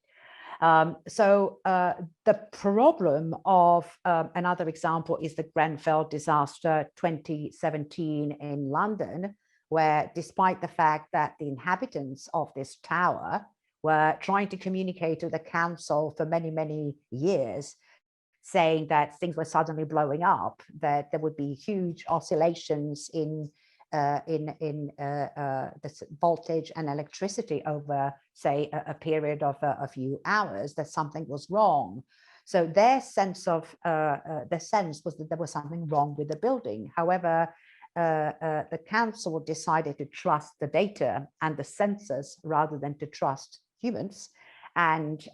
So the problem of another example is the Grenfell disaster 2017 in London, where despite the fact that the inhabitants of this tower were trying to communicate to the council for many, many years, saying that things were suddenly blowing up, that there would be huge oscillations in the voltage and electricity over, say, a period of a few hours, that something was wrong. So their sense was that there was something wrong with the building. However, the council decided to trust the data and the sensors rather than to trust humans. And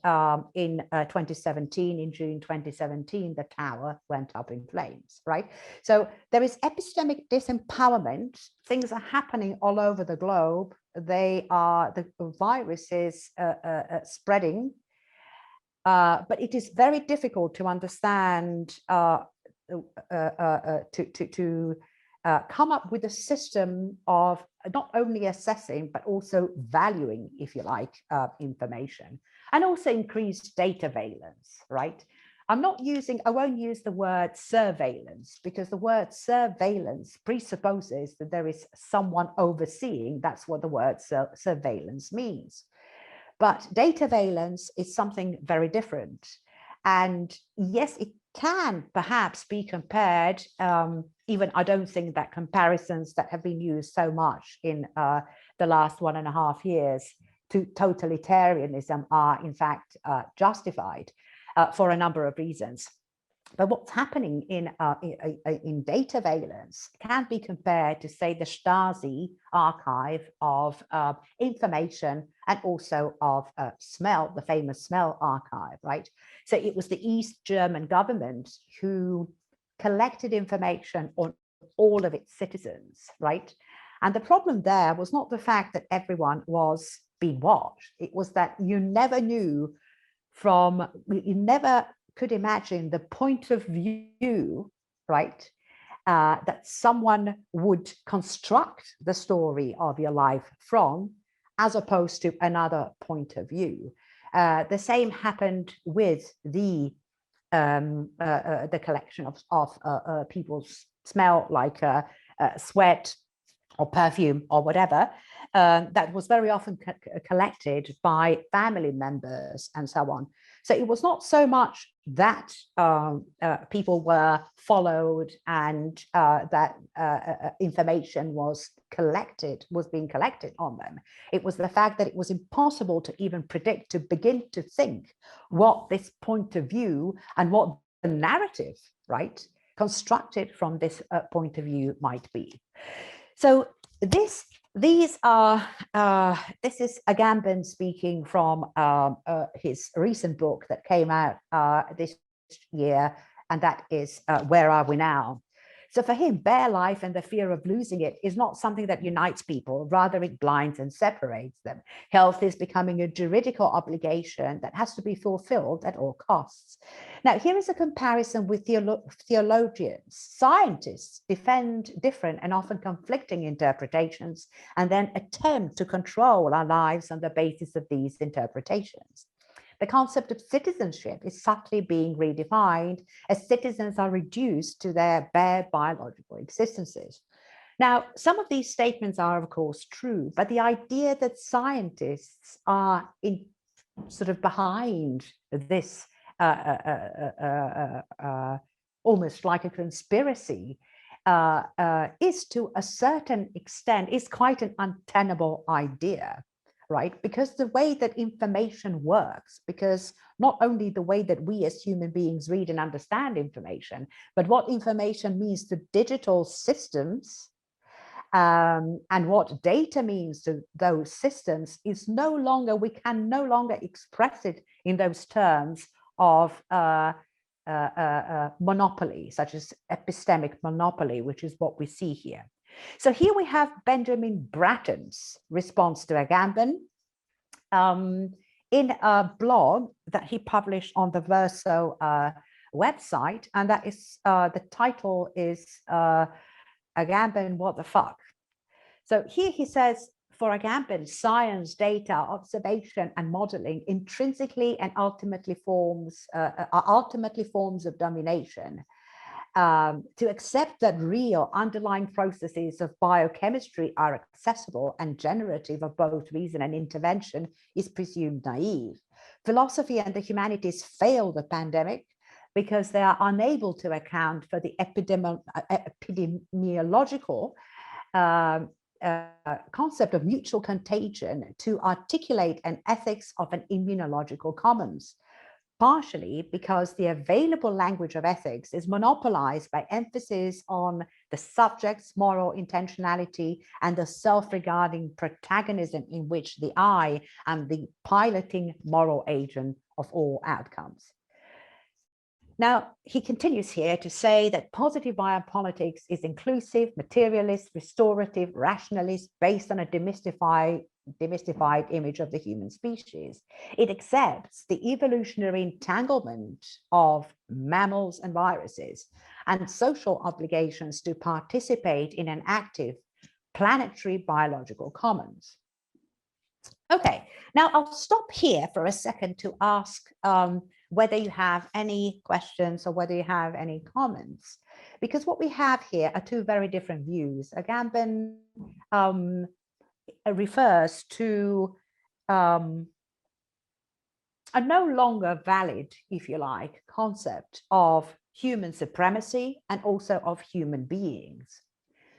in 2017, in June 2017, the tower went up in flames, right? So there is epistemic disempowerment. Things are happening all over the globe. The virus is spreading, but it is very difficult to understand, come up with a system of not only assessing, but also valuing, if you like, information, and also increased data valence, right? I won't use the word surveillance, because the word surveillance presupposes that there is someone overseeing. That's what the word surveillance means. But data valence is something very different. And yes, it can perhaps be compared even I don't think that comparisons that have been used so much in the last 1.5 years to totalitarianism are in fact justified for a number of reasons. But what's happening in data valence can be compared to, say, the Stasi archive of information and also of smell, the famous smell archive, right? So it was the East German government who collected information on all of its citizens, right? And the problem there was not the fact that everyone was being watched. It was that you never knew you never could imagine the point of view, right, that someone would construct the story of your life from, as opposed to another point of view. The same happened with the collection of people's smell, like sweat or perfume or whatever, that was very often collected by family members and so on. So it was not so much that people were followed and that information was being collected on them. It was the fact that it was impossible to even predict, to begin to think what this point of view and what the narrative, right, constructed from this point of view might be. So this is Agamben speaking from his recent book that came out this year, and that is Where Are We Now? So for him, bare life and the fear of losing it is not something that unites people, rather it blinds and separates them. Health is becoming a juridical obligation that has to be fulfilled at all costs. Now, here is a comparison with theologians. Scientists defend different and often conflicting interpretations and then attempt to control our lives on the basis of these interpretations. The concept of citizenship is subtly being redefined as citizens are reduced to their bare biological existences. Now, some of these statements are, of course, true, but the idea that scientists are sort of behind this almost like a conspiracy is, to a certain extent, is quite an untenable idea. Right? Because the way that information works, because not only the way that we as human beings read and understand information, but what information means to digital systems and what data means to those systems is no longer, we can no longer express it in those terms of monopoly, such as epistemic monopoly, which is what we see here. So here we have Benjamin Bratton's response to Agamben in a blog that he published on the Verso website, and that is the title is Agamben, what the fuck? So here he says, for Agamben, science, data, observation, and modeling intrinsically and ultimately are ultimately forms of domination. To accept that real underlying processes of biochemistry are accessible and generative of both reason and intervention is presumed naive. Philosophy and the humanities fail the pandemic because they are unable to account for the epidemiological concept of mutual contagion to articulate an ethics of an immunological commons. Partially because the available language of ethics is monopolized by emphasis on the subject's moral intentionality and the self-regarding protagonism in which the I am the piloting moral agent of all outcomes. Now, he continues here to say that positive biopolitics is inclusive, materialist, restorative, rationalist, based on a demystified image of the human species. It accepts the evolutionary entanglement of mammals and viruses and social obligations to participate in an active planetary biological commons. Okay, now I'll stop here for a second to ask whether you have any questions or whether you have any comments, because what we have here are two very different views. Agamben refers to a no longer valid, if you like, concept of human supremacy, and also of human beings.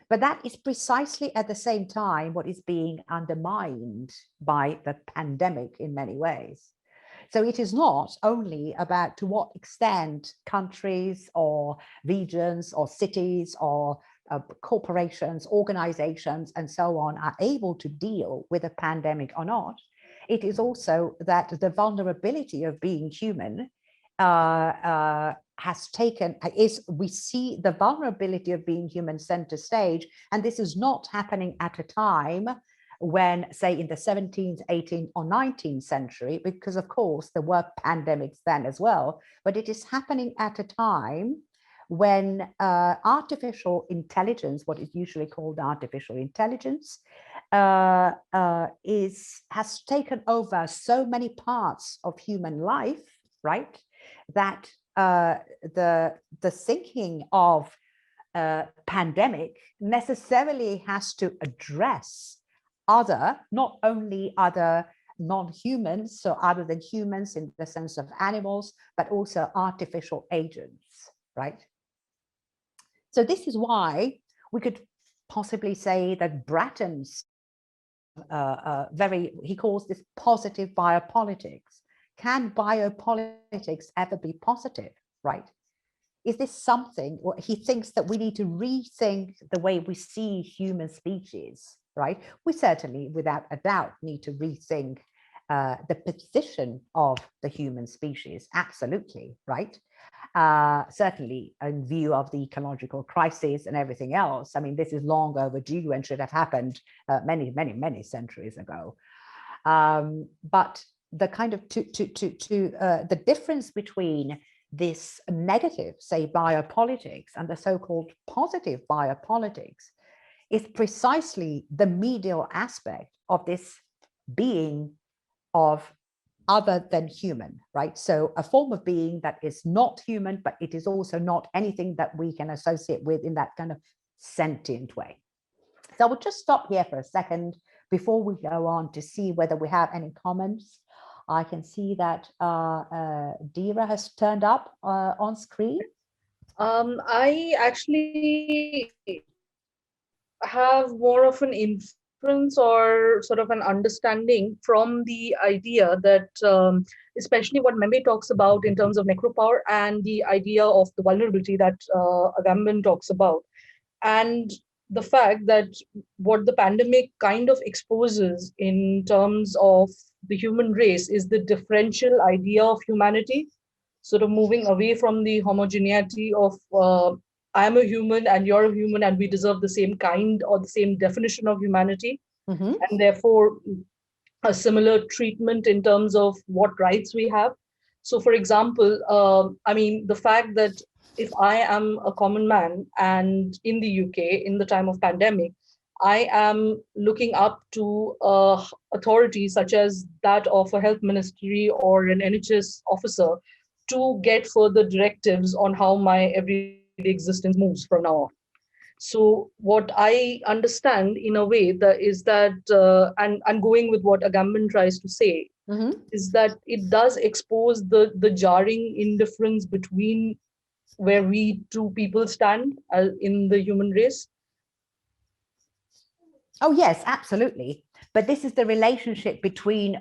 But that is precisely at the same time what is being undermined by the pandemic in many ways. So it is not only about to what extent countries or regions or cities or corporations, organizations, and so on are able to deal with a pandemic or not. It is also that the vulnerability of being human has taken, we see the vulnerability of being human center stage, and this is not happening at a time when, say, in the 17th, 18th, or 19th century, because of course there were pandemics then as well, but it is happening at a time when artificial intelligence, what is usually called artificial intelligence, has taken over so many parts of human life, right? That the thinking of pandemic necessarily has to address other, not only other non-humans, so other than humans in the sense of animals, but also artificial agents, right? So this is why we could possibly say that Bratton's he calls this positive biopolitics. Can biopolitics ever be positive, right? Is this something, or he thinks that we need to rethink the way we see human species, right? We certainly, without a doubt, need to rethink the position of the human species, absolutely, right? Certainly in view of the ecological crisis and everything else. I mean, this is long overdue and should have happened many centuries ago. But the kind of the difference between this negative, say, biopolitics and the so-called positive biopolitics is precisely the medial aspect of this being of other than human, right? So a form of being that is not human, but it is also not anything that we can associate with in that kind of sentient way. So we'll just stop here for a second before we go on to see whether we have any comments. I can see that Dira has turned up on screen. I actually have more of an inference or sort of an understanding from the idea that, especially what Membe talks about in terms of necropower and the idea of the vulnerability that Agamben talks about, and the fact that what the pandemic kind of exposes in terms of the human race is the differential idea of humanity, sort of moving away from the homogeneity of I'm a human and you're a human and we deserve the same kind or the same definition of humanity, and therefore a similar treatment in terms of what rights we have. So, for example, I mean, the fact that if I am a common man and in the UK in the time of pandemic, I am looking up to authorities such as that of a health ministry or an NHS officer to get further directives on how my everyday existence moves from now on. So what I understand in a way that is that, and I'm going with what Agamben tries to say, is that it does expose the jarring indifference between where we two people stand in the human race. Oh, yes, absolutely. But this is the relationship between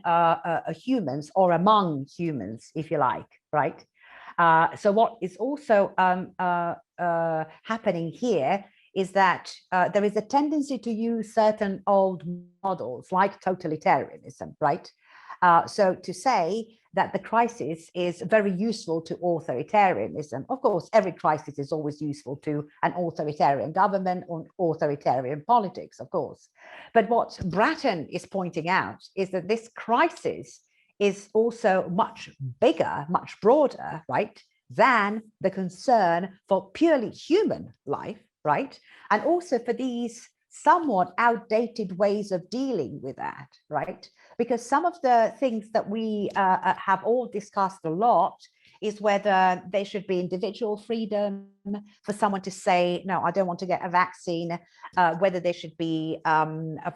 humans or among humans, if you like, right? So what is also happening here is that there is a tendency to use certain old models like totalitarianism, right? So to say that the crisis is very useful to authoritarianism. Of course, every crisis is always useful to an authoritarian government or authoritarian politics, of course. But what Bratton is pointing out is that this crisis is also much bigger, much broader, right, than the concern for purely human life, right? And also for these somewhat outdated ways of dealing with that, right? Because some of the things that we have all discussed a lot is whether there should be individual freedom for someone to say, no, I don't want to get a vaccine, whether there should be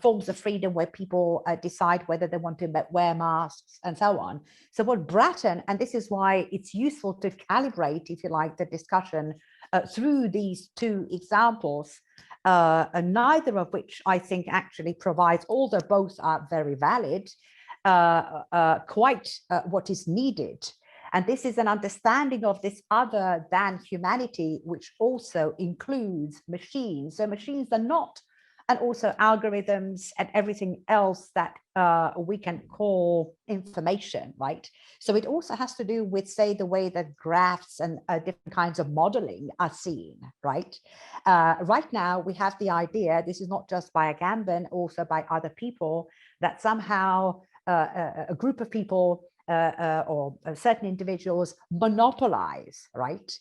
forms of freedom where people decide whether they want to wear masks and so on. So what Bratton, and this is why it's useful to calibrate, if you like, the discussion through these two examples, neither of which I think actually provides, although both are very valid, quite what is needed. And this is an understanding of this other than humanity, which also includes machines. So machines are not, and also algorithms and everything else that we can call information, right? So it also has to do with, say, the way that graphs and different kinds of modeling are seen, right? Right now, we have the idea, this is not just by Agamben, also by other people, that somehow a group of people or certain individuals monopolize, right,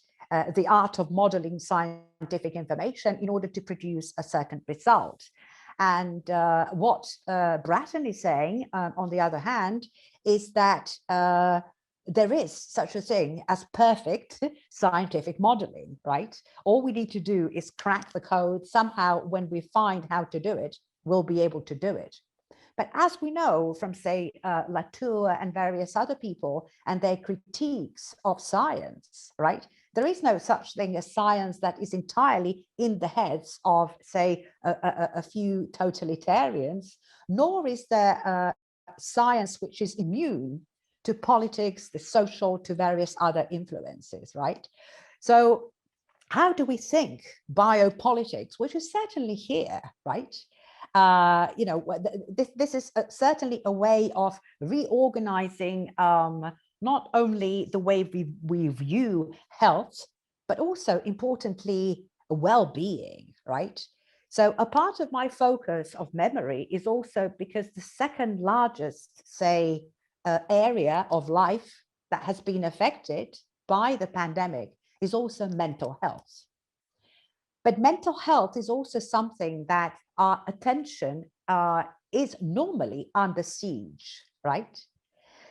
the art of modeling scientific information in order to produce a certain result. And what Bratton is saying, on the other hand, is that there is such a thing as perfect scientific modeling, right? All we need to do is crack the code. Somehow, when we find how to do it, we'll be able to do it. But as we know from, say, Latour and various other people and their critiques of science, right? There is no such thing as science that is entirely in the heads of, say, a few totalitarians, nor is there science which is immune to politics, the social, to various other influences, right? So how do we think biopolitics, which is certainly here, right? You know, this is certainly a way of reorganizing not only the way we view health, but also importantly, well-being, right? So a part of my focus of memory is also because the second largest, say, area of life that has been affected by the pandemic is also mental health. But mental health is also something that our attention is normally under siege, right?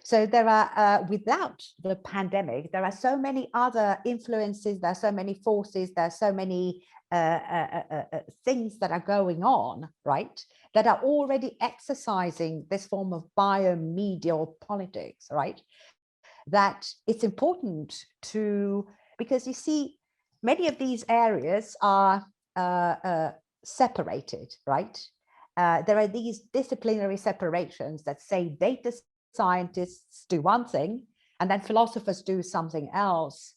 So there are, without the pandemic, there are so many other influences, there are so many forces, there are so many things that are going on, right? That are already exercising this form of biomedial politics, right? That it's important to, because you see, many of these areas are separated, right? There are these disciplinary separations that say data scientists do one thing and then philosophers do something else.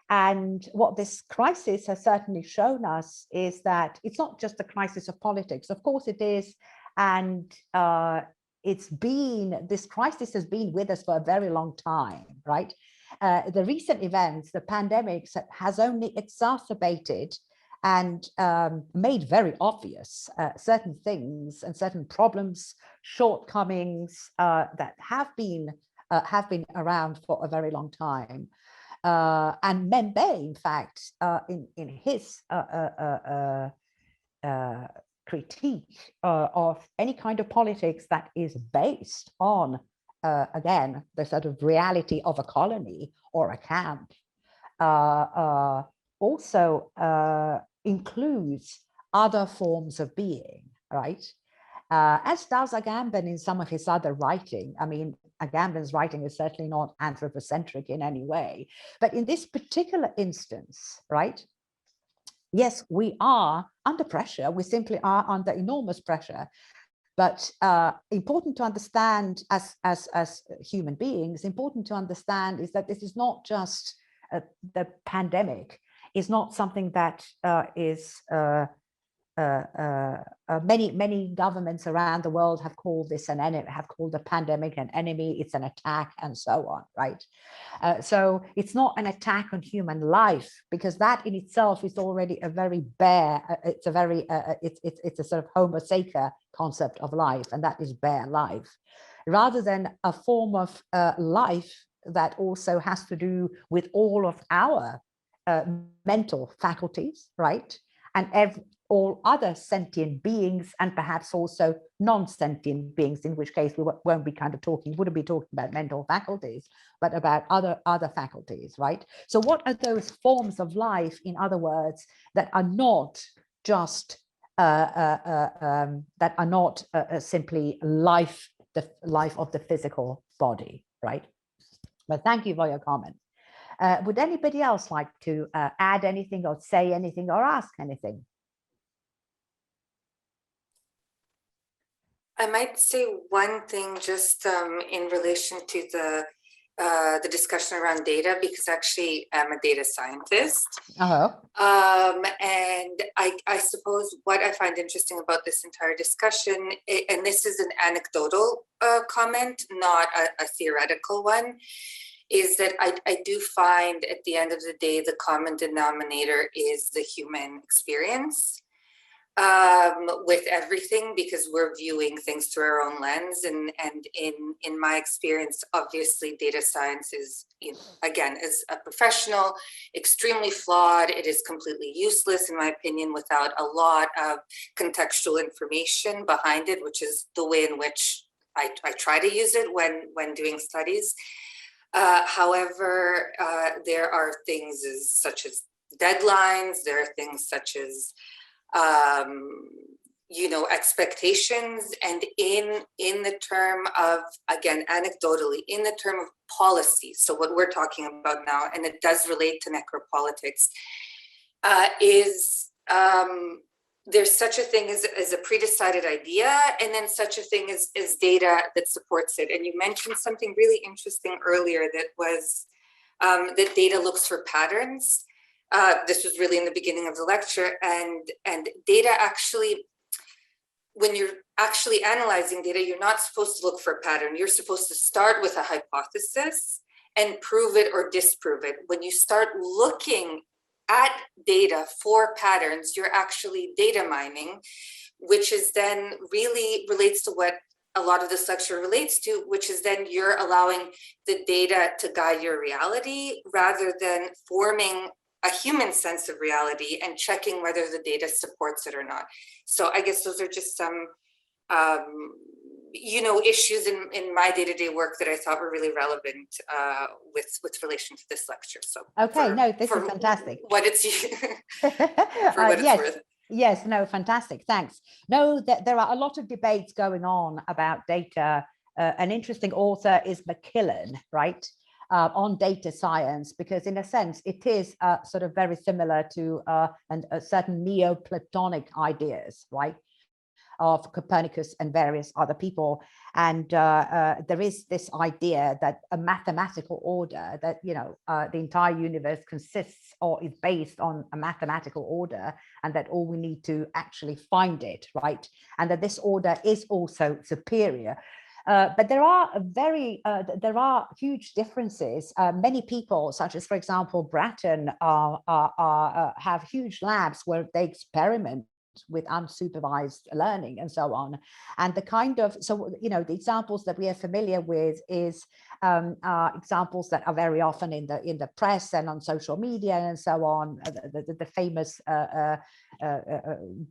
And what this crisis has certainly shown us is that it's not just a crisis of politics. Of course it is. And this crisis has been with us for a very long time, right? The recent events, the pandemics, has only exacerbated and made very obvious certain things and certain problems, shortcomings that have been around for a very long time. And Membe, in fact, in his critique of any kind of politics that is based on again, the sort of reality of a colony or a camp, also includes other forms of being, right? As does Agamben in some of his other writing. I mean, Agamben's writing is certainly not anthropocentric in any way, but in this particular instance, right? Yes, we are under pressure. We simply are under enormous pressure. But important to understand as human beings, important to understand is that this is not just the pandemic, is not something that is many governments around the world have called this an enemy, have called the pandemic an enemy, it's an attack and so on, right? So it's not an attack on human life, because that in itself is already a very bare, it's a very, it's a sort of homo sacer concept of life, and that is bare life, rather than a form of life that also has to do with all of our mental faculties, right? And all other sentient beings, and perhaps also non-sentient beings, in which case we wouldn't be talking about mental faculties, but about other faculties, right? So what are those forms of life, in other words, that are not just simply life, the life of the physical body, right? But thank you for your comment. Would anybody else like to add anything or say anything or ask anything? I might say one thing just in relation to the discussion around data, because actually I'm a data scientist. And I suppose what I find interesting about this entire discussion, and this is an anecdotal comment, not a theoretical one, is that I do find at the end of the day, the common denominator is the human experience. With everything, because we're viewing things through our own lens, and in my experience, obviously data science is, again, as a professional, extremely flawed. It is completely useless, in my opinion, without a lot of contextual information behind it, which is the way in which I try to use it when doing studies. However, there are things such as deadlines. There are things such as expectations, and in the term of, again, anecdotally, in the term of policy. So what we're talking about now, and it does relate to necropolitics, is there's such a thing as a pre-decided idea, and then such a thing as data that supports it. And you mentioned something really interesting earlier, that was that data looks for patterns. This was really in the beginning of the lecture, and data actually, when you're actually analyzing data, you're not supposed to look for a pattern. You're supposed to start with a hypothesis and prove it or disprove it. When you start looking at data for patterns, you're actually data mining, which is then really relates to what a lot of this lecture relates to, which is then you're allowing the data to guide your reality rather than forming a human sense of reality and checking whether the data supports it or not. So I guess those are just some, issues in my day-to-day work that I thought were really relevant with relation to this lecture. So okay, this is fantastic. What it's for what yes. it's worth. Yes, no, fantastic, thanks. No, there are a lot of debates going on about data. An interesting author is McKillen, right? On data science, because in a sense it is sort of very similar to certain Neoplatonic ideas, right, of Copernicus and various other people. And there is this idea that a mathematical order, that the entire universe consists or is based on a mathematical order, and that all we need to actually find it, right, and that this order is also superior. But there are huge differences. Many people, such as, for example, Bratton, have huge labs where they experiment with unsupervised learning and so on. And the examples that we are familiar with is examples that are very often in the press and on social media and so on, the famous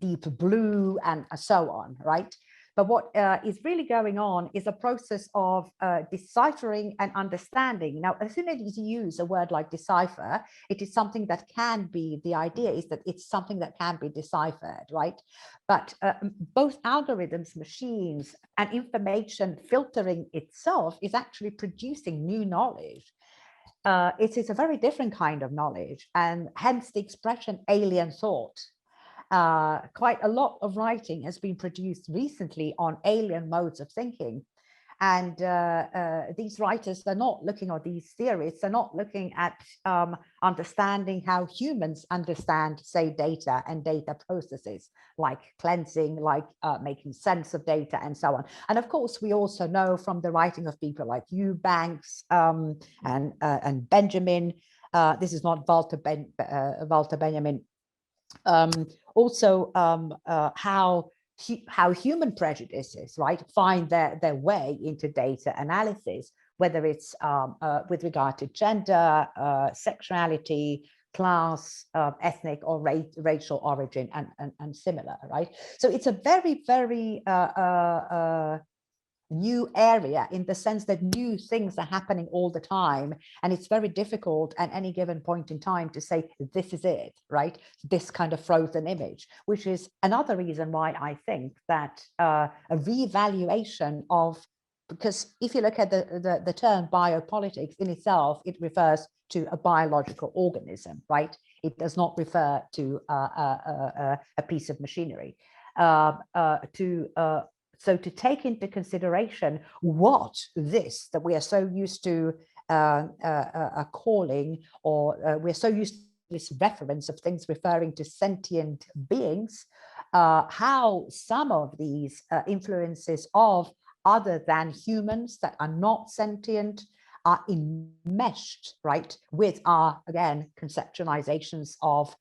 Deep Blue and so on, right? But what is really going on is a process of deciphering and understanding. Now, as soon as you use a word like decipher, it is something that can be, the idea is that it's something that can be deciphered, right? But both algorithms, machines, and information filtering itself is actually producing new knowledge. It is a very different kind of knowledge, and hence the expression alien thought. Quite a lot of writing has been produced recently on alien modes of thinking. And these writers, they're not looking, or these theorists, they're not looking at understanding how humans understand, say, data and data processes, like cleansing, like making sense of data and so on. And of course, we also know from the writing of people like Eubanks and Benjamin, this is not Walter Benjamin, also how human prejudices, right, find their way into data analysis, whether it's with regard to gender, sexuality, class, ethnic or racial origin, and similar, right? So it's a very, very new area, in the sense that new things are happening all the time, and it's very difficult at any given point in time to say this is it, right? This kind of frozen image, which is another reason why I think that a reevaluation of, because if you look at the term biopolitics in itself, it refers to a biological organism, right? It does not refer to a piece of machinery. So to take into consideration what this, that we are so used to calling, or we're so used to this reference of things referring to sentient beings, how some of these influences of other than humans that are not sentient are enmeshed, right, with our, again, conceptualizations of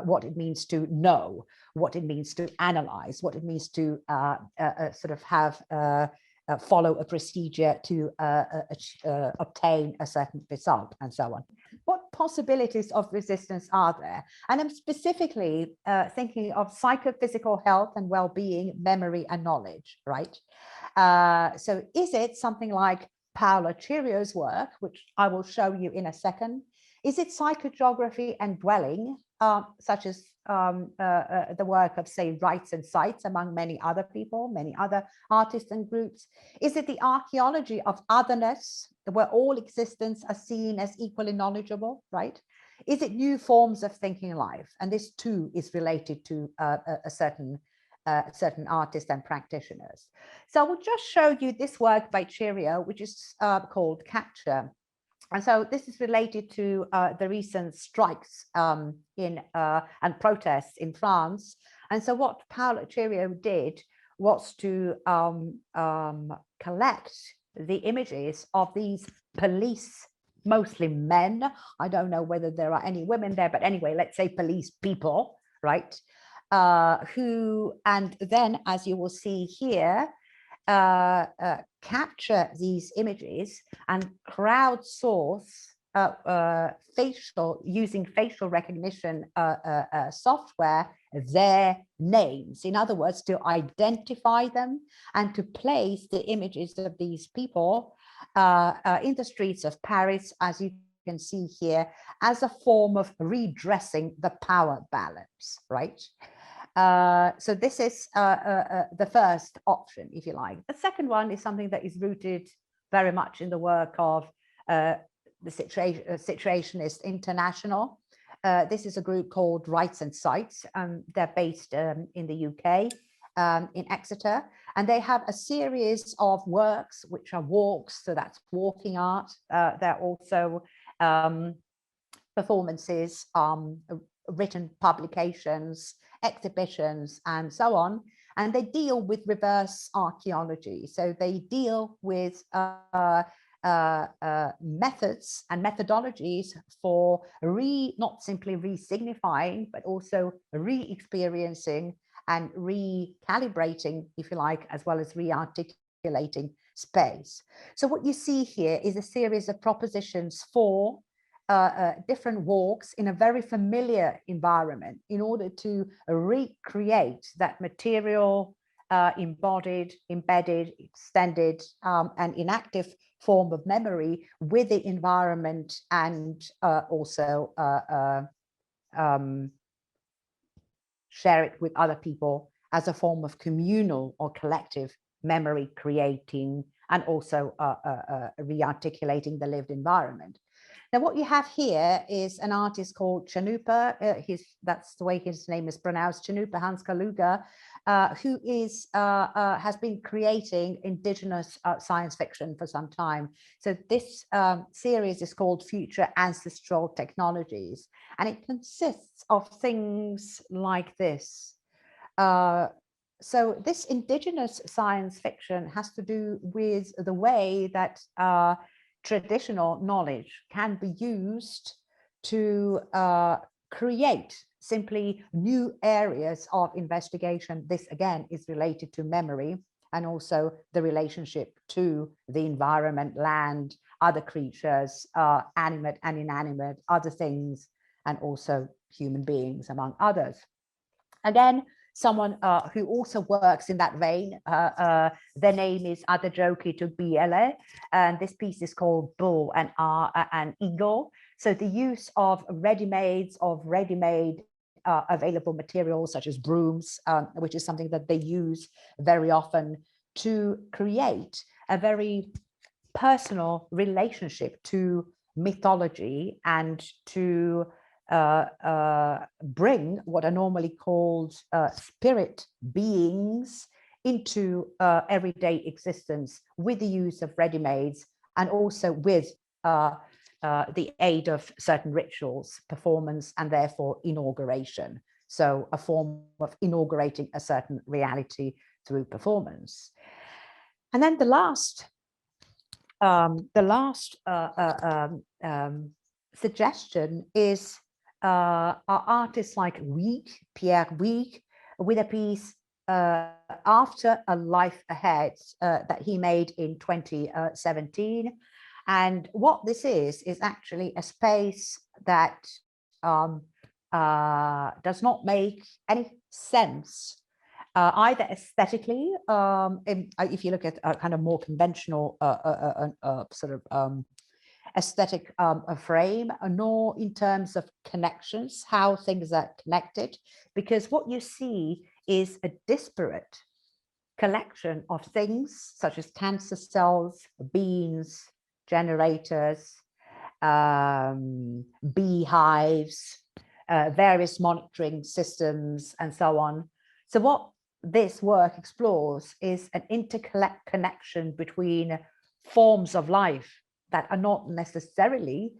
what it means to know, what it means to analyze, what it means to sort of have follow a procedure to obtain a certain result, and so on. What possibilities of resistance are there? And I'm specifically thinking of psychophysical health and well-being, memory and knowledge, right? So is it something like Paolo Chirio's work, which I will show you in a second? Is it psychogeography and dwelling, such as the work of, say, Rights and Sites, among many other people, many other artists and groups? Is it the archaeology of otherness, where all existence are seen as equally knowledgeable, right? Is it new forms of thinking life? And this too is related to a certain artists and practitioners. So I will just show you this work by Chirio, which is called Capture. And so this is related to the recent strikes and protests in France. And so what Paolo Chirio did was to collect the images of these police, mostly men. I don't know whether there are any women there, but anyway, let's say police people, right? Who, and then, as you will see here, capture these images and crowdsource using facial recognition software, their names. In other words, to identify them and to place the images of these people in the streets of Paris, as you can see here, as a form of redressing the power balance, right? So this is the first option, if you like. The second one is something that is rooted very much in the work of the Situationist International. This is a group called Rights and Sites. They're based in the UK, in Exeter, and they have a series of works which are walks, so that's walking art. They're also performances, written publications, exhibitions, and so on. And they deal with reverse archaeology. So they deal with methods and methodologies for not simply re-signifying, but also re-experiencing and recalibrating, if you like, as well as re-articulating space. So what you see here is a series of propositions for different walks in a very familiar environment in order to recreate that material, embodied, embedded, extended, and inactive form of memory with the environment, and also share it with other people as a form of communal or collective memory creating, and also re-articulating the lived environment. Now, what you have here is an artist called Chanupa. That's the way his name is pronounced, Chanupa Hans Kaluga, who has been creating indigenous science fiction for some time. So this series is called Future Ancestral Technologies, and it consists of things like this. So this indigenous science fiction has to do with the way that traditional knowledge can be used to create simply new areas of investigation. This again is related to memory and also the relationship to the environment, land, other creatures, animate and inanimate, other things, and also human beings, among others. Again, someone who also works in that vein, their name is Adejoki Tobiele, and this piece is called Bull and Eagle. So the use of ready-made available materials such as brooms, which is something that they use very often to create a very personal relationship to mythology and to bring what are normally called spirit beings into everyday existence with the use of ready-mades and also with the aid of certain rituals, performance, and therefore inauguration. So a form of inaugurating a certain reality through performance. And then the last suggestion is artists like Pierre Huyghe, with a piece After a Life Ahead that he made in 2017. And what this is actually a space that does not make any sense either aesthetically, if you look at a kind of more conventional sort of aesthetic frame, nor in terms of connections, how things are connected, because what you see is a disparate collection of things such as cancer cells, beans, generators, beehives, various monitoring systems, and so on. So what this work explores is an interconnection between forms of life that are not necessarily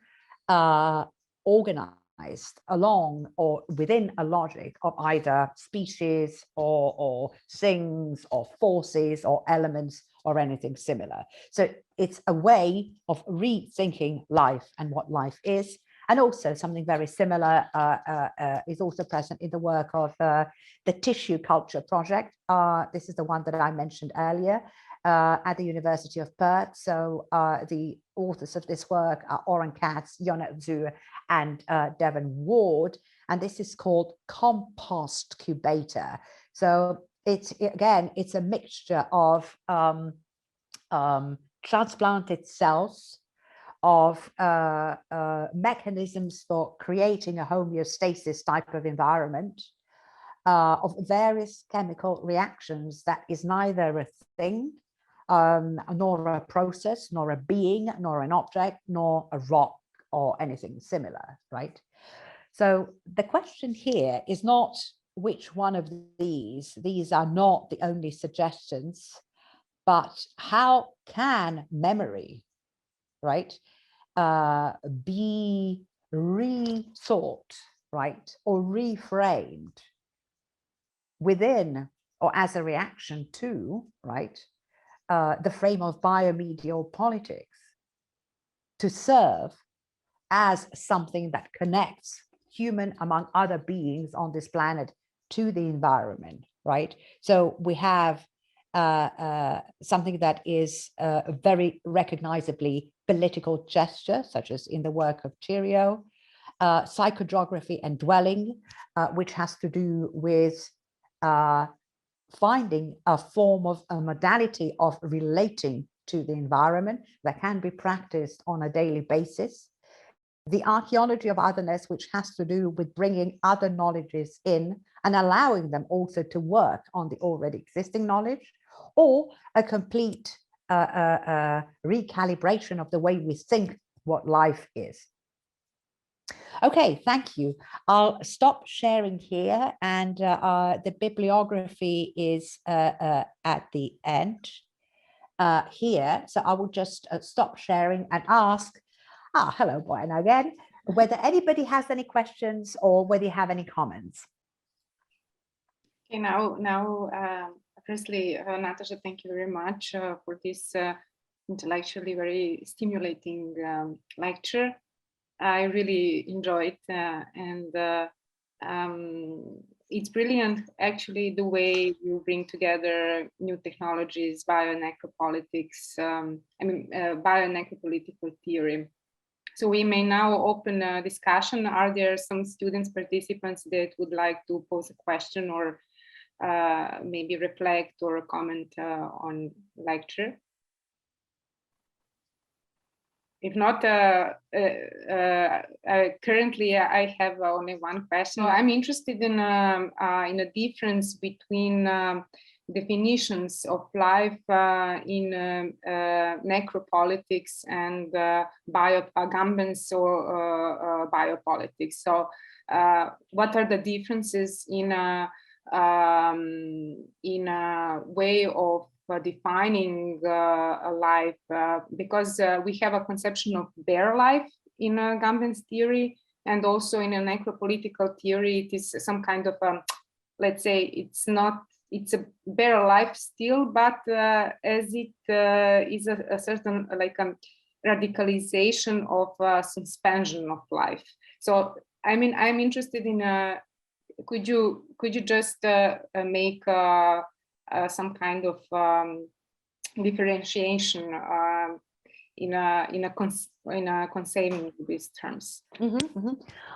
organized along or within a logic of either species or things or forces or elements or anything similar. So it's a way of rethinking life and what life is. And also something very similar is also present in the work of the Tissue Culture Project. This is the one that I mentioned earlier at the University of Perth. So the authors of this work are Oren Katz, Yonat Zur, and Devon Ward. And this is called Compost Cubator. So it's a mixture of transplanted cells, of mechanisms for creating a homeostasis type of environment, of various chemical reactions that is neither a thing, nor a process, nor a being, nor an object, nor a rock or anything similar, right? So the question here is not which one of these are not the only suggestions, but how can memory, right, be rethought, right, or reframed within or as a reaction to, right, the frame of biomedial politics to serve as something that connects human among other beings on this planet to the environment, right? So we have something that is a very recognizably political gesture, such as in the work of Cheerio, psychogeography and dwelling, which has to do with finding a form of a modality of relating to the environment that can be practiced on a daily basis. The archaeology of otherness, which has to do with bringing other knowledges in and allowing them also to work on the already existing knowledge, or a complete recalibration of the way we think what life is. Okay, thank you. I'll stop sharing here, and the bibliography is at the end here. So I will just stop sharing and ask, hello, Buena again, whether anybody has any questions or whether you have any comments. Okay, firstly, Natasha, thank you very much for this intellectually very stimulating lecture. I really enjoyed and it's brilliant, actually, the way you bring together new technologies, bio and ecopolitics, bio and ecopolitical theory. So we may now open a discussion. Are there some students, participants that would like to pose a question or maybe reflect or comment on lecture? If not, currently I have only one question. I'm interested in a difference between definitions of life in necropolitics and Gambens or biopolitics. So what are the differences in a way of defining a life, because we have a conception of bare life in Gambens theory, and also in a necropolitical theory, it is some kind of, let's say, it's a bare life still, but as it is a certain like radicalization of suspension of life. So I mean, I'm interested in could you just make some kind of differentiation in a conceiving these terms?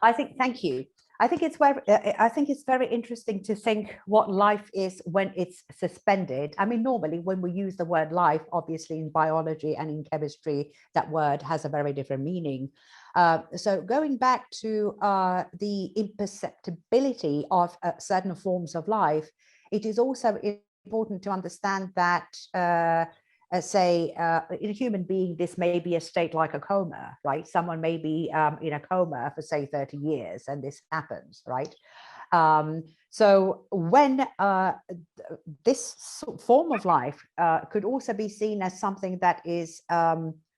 I think, thank you. I think it's very interesting to think what life is when it's suspended. I mean, normally when we use the word life, obviously in biology and in chemistry, that word has a very different meaning. So going back to the imperceptibility of certain forms of life, it is also important to understand that, say, in a human being, this may be a state like a coma, right? Someone may be in a coma for, say, 30 years, and this happens, right? So when this form of life could also be seen as something that is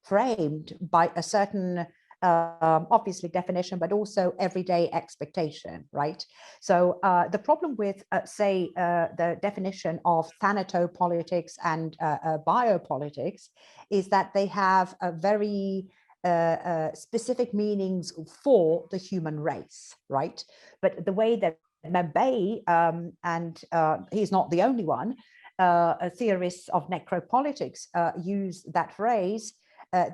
framed by a certain obviously definition, but also everyday expectation, right? So the problem with, say, the definition of thanatopolitics and biopolitics is that they have a very specific meanings for the human race, right? But the way that Mabey, and he's not the only one, theorists of necropolitics use that phrase,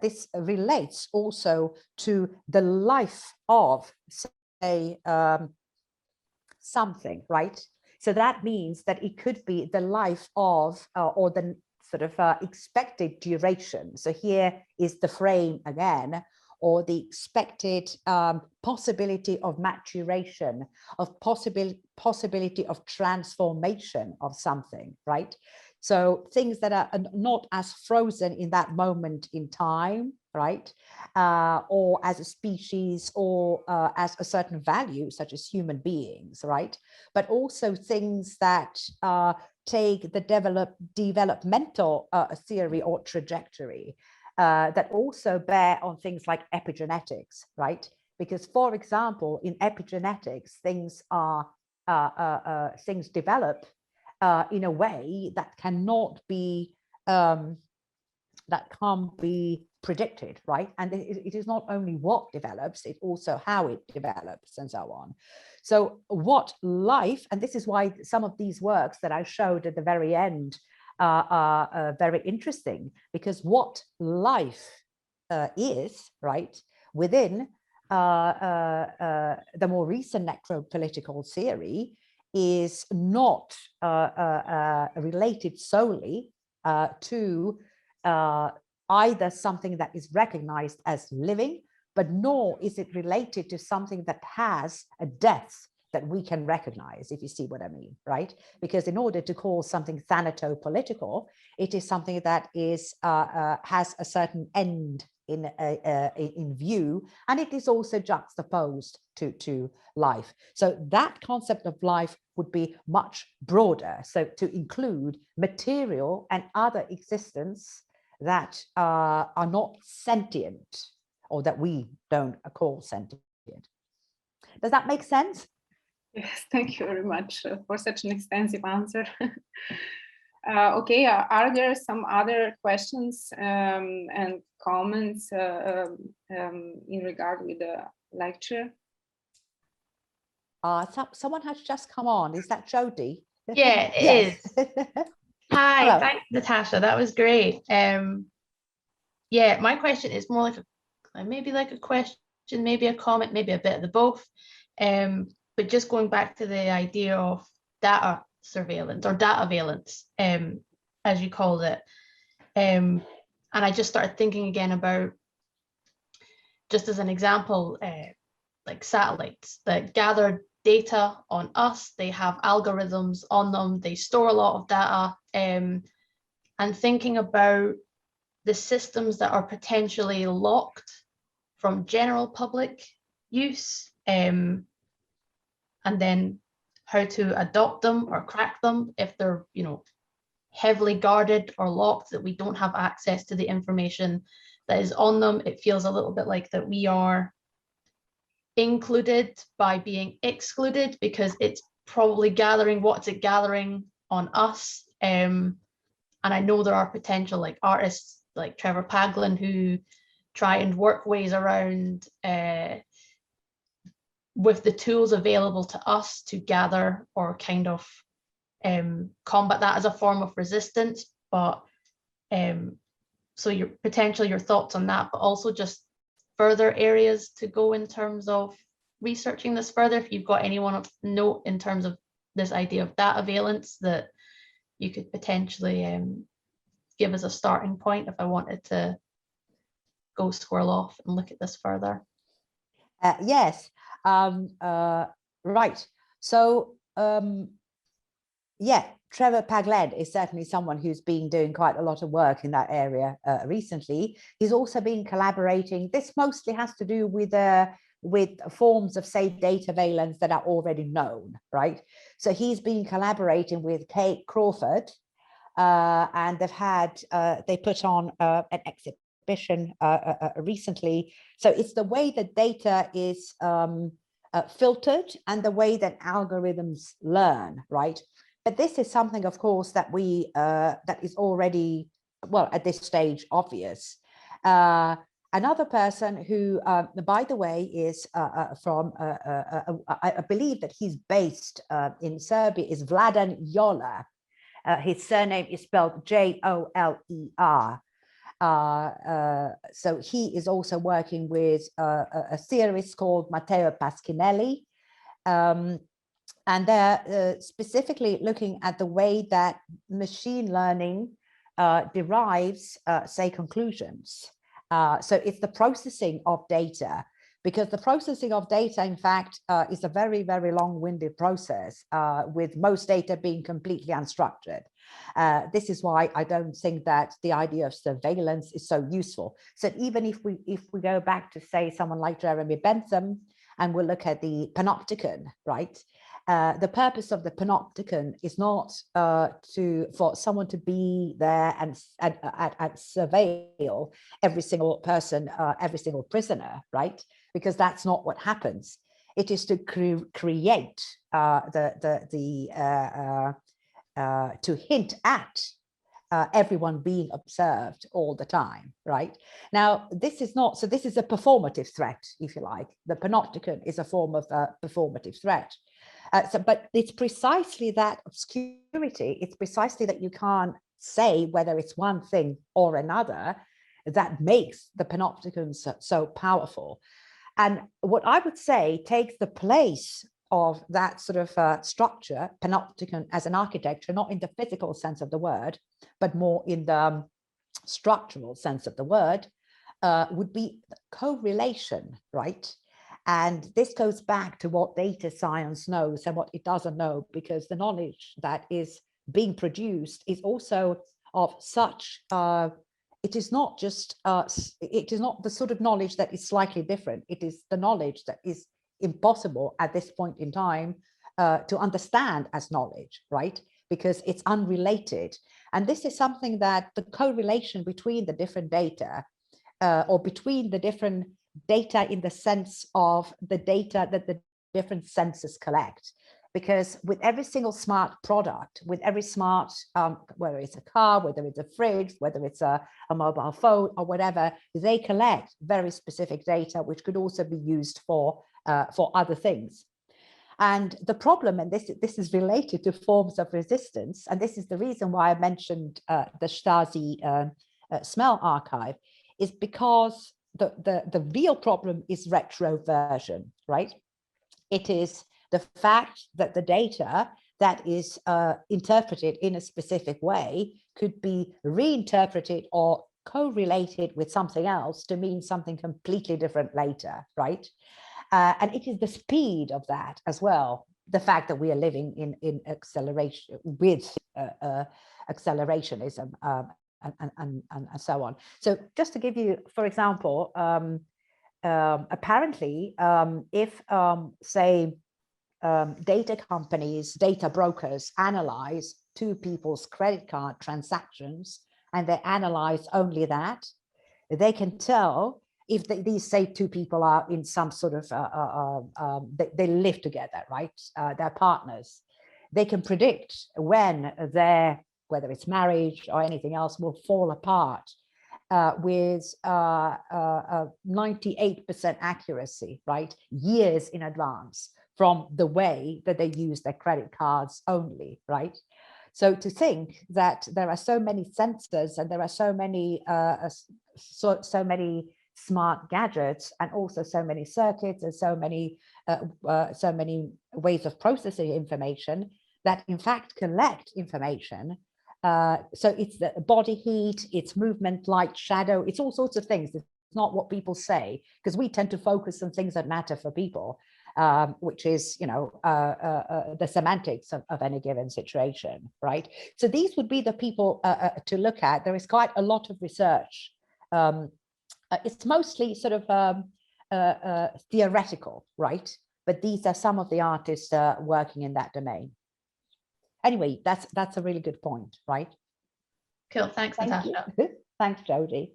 this relates also to the life of, say, something, right? So that means that it could be the life of, or the sort of expected duration. So here is the frame again, or the expected possibility of maturation, of possibility of transformation of something, right? So things that are not as frozen in that moment in time, right? Or as a species, or as a certain value, such as human beings, right? But also things that take the developmental theory or trajectory, that also bear on things like epigenetics, right? Because, for example, in epigenetics, things are things develop in a way that cannot be that can't be predicted, right? And it is not only what develops, it's also how it develops and so on. So what life, and this is why some of these works that I showed at the very end are very interesting, because what life is, right, within the more recent necropolitical theory is not related solely to either something that is recognized as living, but nor is it related to something that has a death that we can recognize, if you see what I mean, right? Because in order to call something thanatopolitical, it is something that is has a certain end in view, and it is also juxtaposed to life. So that concept of life would be much broader, so to include material and other existence that are not sentient, or that we don't call sentient. Does that make sense? Yes, thank you very much for such an extensive answer. Okay, are there some other questions and comments in regard with the lecture? Someone has just come on. Is that Jody? Yeah, it is. Hi, hello. thanks, Natasha. That was great. Yeah, my question is more like maybe like a question, maybe a comment, maybe a bit of the both. But just going back to the idea of data surveillance or dataveillance, as you called it. And I just started thinking again about, just as an example, like satellites that gather data on us, they have algorithms on them, they store a lot of data, and thinking about the systems that are potentially locked from general public use, and then how to adopt them or crack them if they're, you know, heavily guarded or locked, that we don't have access to the information that is on them. It feels a little bit like that we are included by being excluded, because it's probably gathering what's it gathering on us. And I know there are potential like artists like Trevor Paglen who try and work ways around with the tools available to us to gather or kind of combat that as a form of resistance. But so your thoughts on that, but also just further areas to go in terms of researching this further, if you've got anyone of note in terms of this idea of dataveillance that you could potentially give as a starting point if I wanted to go squirrel off and look at this further. Yes, right. So yeah, Trevor Paglen is certainly someone who's been doing quite a lot of work in that area recently. He's also been collaborating. This mostly has to do with forms of, say, dataveillance that are already known, right? So he's been collaborating with Kate Crawford, and they put on an exhibition recently. So it's the way that data is filtered and the way that algorithms learn, right? But this is something, of course, that that is already, well, at this stage, obvious. Another person who, by the way, is from, I believe that he's based in Serbia, is Vladan Joler. His surname is spelled Joler. So he is also working with a theorist called Matteo Pasquinelli. And they're specifically looking at the way that machine learning derives, say, conclusions. So it's the processing of data, because the processing of data, in fact, is a very, very long-winded process, with most data being completely unstructured. This is why I don't think that the idea of surveillance is so useful. So even if we go back to, say, someone like Jeremy Bentham, and we'll look at the panopticon, right? The purpose of the panopticon is not for someone to be there and surveil every single person, every single prisoner, right? Because that's not what happens. It is to create to hint at everyone being observed all the time, right? Now, this is not, so this is a performative threat, if you like. The panopticon is a form of performative threat. But it's precisely that obscurity, it's precisely that you can't say whether it's one thing or another that makes the panopticon so powerful. And what I would say takes the place of that sort of structure, panopticon as an architecture, not in the physical sense of the word, but more in the structural sense of the word, would be correlation, right? And this goes back to what data science knows and what it doesn't know, because the knowledge that is being produced is also of such, it is not just, it is not the sort of knowledge that is slightly different. It is the knowledge that is impossible at this point in time to understand as knowledge, right? Because it's unrelated. And this is something that the correlation between the different data or between the different data in the sense of the data that the different senses collect. Because with every single smart product, with every smart, whether it's a car, whether it's a fridge, whether it's a mobile phone or whatever, they collect very specific data, which could also be used for other things. And the problem, and this is related to forms of resistance, and this is the reason why I mentioned the Stasi smell archive, is because the real problem is retroversion, right? It is the fact that the data that is interpreted in a specific way could be reinterpreted or correlated with something else to mean something completely different later, right? And it is the speed of that as well, the fact that we are living in acceleration with accelerationism and so on. So just to give you, for example, apparently, if say data companies, data brokers analyze two people's credit card transactions and they analyze only that, they can tell if these say two people are in some sort of, they live together, right? They're partners. They can predict when whether it's marriage or anything else, will fall apart with 98% accuracy, right? Years in advance from the way that they use their credit cards only, right? So to think that there are so many sensors and there are so many smart gadgets and also so many circuits and so many ways of processing information that in fact collect information. So it's the body heat, it's movement, light, shadow, it's all sorts of things. It's not what people say, because we tend to focus on things that matter for people, which is, you know, the semantics of any given situation, right? So these would be the people to look at. There is quite a lot of research. It's mostly sort of theoretical, right? But these are some of the artists working in that domain. Anyway, that's a really good point, right? Cool, thanks, Natasha. Thanks, Jodie.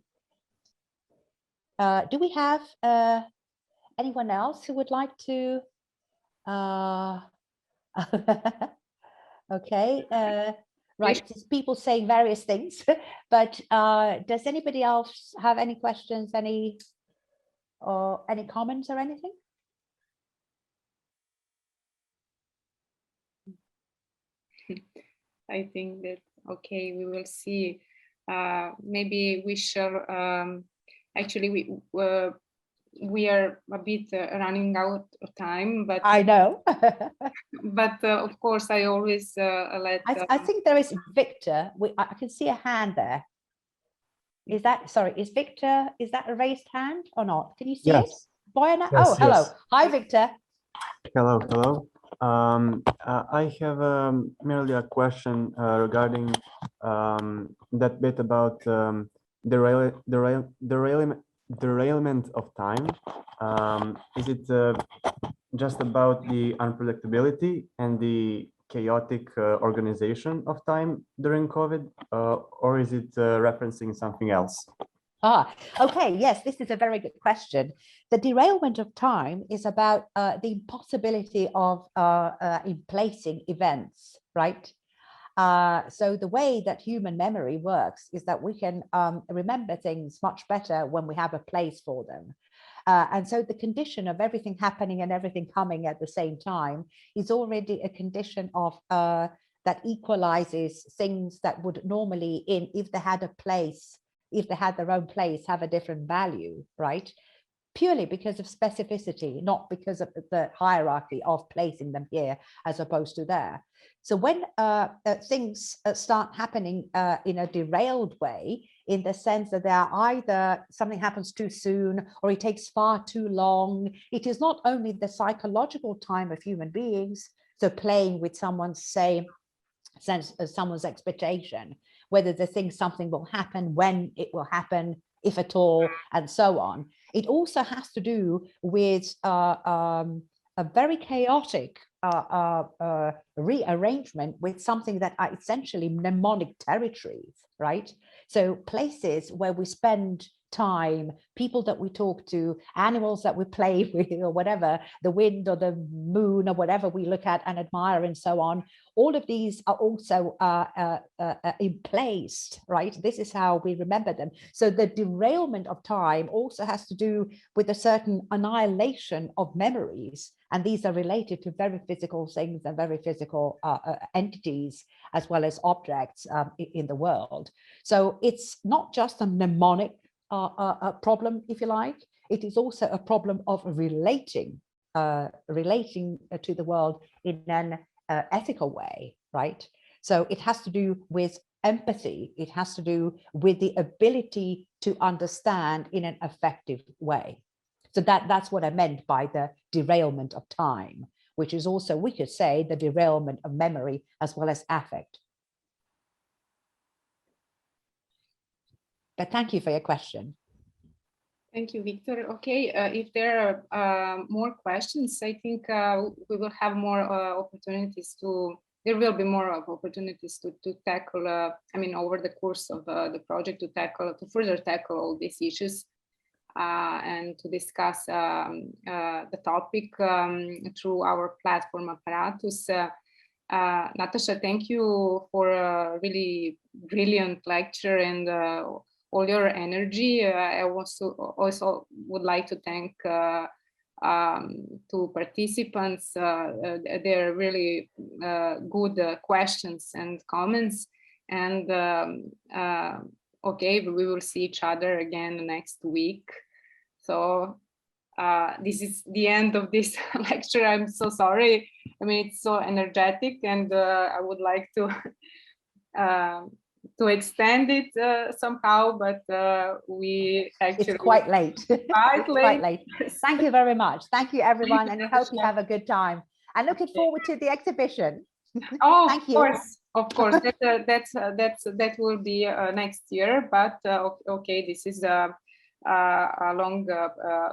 Do we have anyone else who would like to? Okay, right. There's people saying various things, but does anybody else have any questions, any comments or anything? I think that, okay, we will see. Maybe we shall, actually, we are a bit running out of time, but I know. but of course, I always let. I think there is Victor. I can see a hand there. Is that, sorry, is Victor, is that a raised hand or not? Can you see it? Boyana? Yes, oh, hello. yes. Hi, Victor. Hello, hello. I have merely a question regarding that bit about derailment of time. Is it just about the unpredictability and the chaotic organization of time during COVID, or is it referencing something else? Okay, yes, this is a very good question. The derailment of time is about the impossibility of placing events, right? So the way that human memory works is that we can remember things much better when we have a place for them. And so the condition of everything happening and everything coming at the same time is already a condition of that equalizes things that would normally, if they had a place, if they had their own place, have a different value, right? Purely because of specificity, not because of the hierarchy of placing them here as opposed to there. So when things start happening in a derailed way, in the sense that they are either something happens too soon or it takes far too long, it is not only the psychological time of human beings, so playing with someone's, say, sense of someone's expectation, whether they think something will happen, when it will happen, if at all, and so on. It also has to do with a very chaotic rearrangement with something that are essentially mnemonic territories, right? So places where we spend time, people that we talk to, animals that we play with, or whatever, the wind or the moon or whatever we look at and admire and so on. All of these are also in place, right? This is how we remember them. So the derailment of time also has to do with a certain annihilation of memories. And these are related to very physical things and very physical entities, as well as objects in the world. So it's not just a mnemonic problem, if you like. It is also a problem of relating to the world in an ethical way, right? So it has to do with empathy. It has to do with the ability to understand in an effective way. So that's what I meant by the derailment of time, which is also, we could say, the derailment of memory as well as affect. But thank you for your question. Thank you, Victor. Okay, if there are more questions, I think we will have more opportunities to, there will be more of opportunities to tackle, I mean, over the course of the project to further tackle all these issues and to discuss the topic through our platform apparatus. Natasha, thank you for a really brilliant lecture and all your energy. I also would like to thank to participants, their really good questions and comments. And okay, we will see each other again next week. So this is the end of this lecture. I'm so sorry. I mean, it's so energetic, and I would like to extend it somehow, but we actually— It's quite late. Quite late. Thank you very much. Thank you, everyone, and hope you have a good time. And looking forward to the exhibition. Oh, Thank you. Of course. That will be next year. But okay, this is a long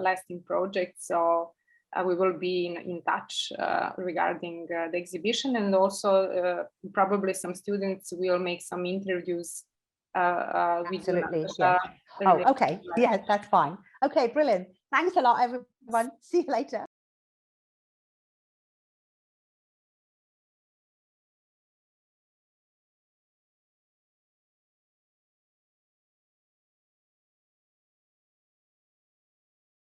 lasting project, so we will be in touch regarding the exhibition, and also probably some students will make some interviews. Absolutely. Yes. Oh, okay. Yeah, that's fine. Okay, brilliant. Thanks a lot, everyone. See you later.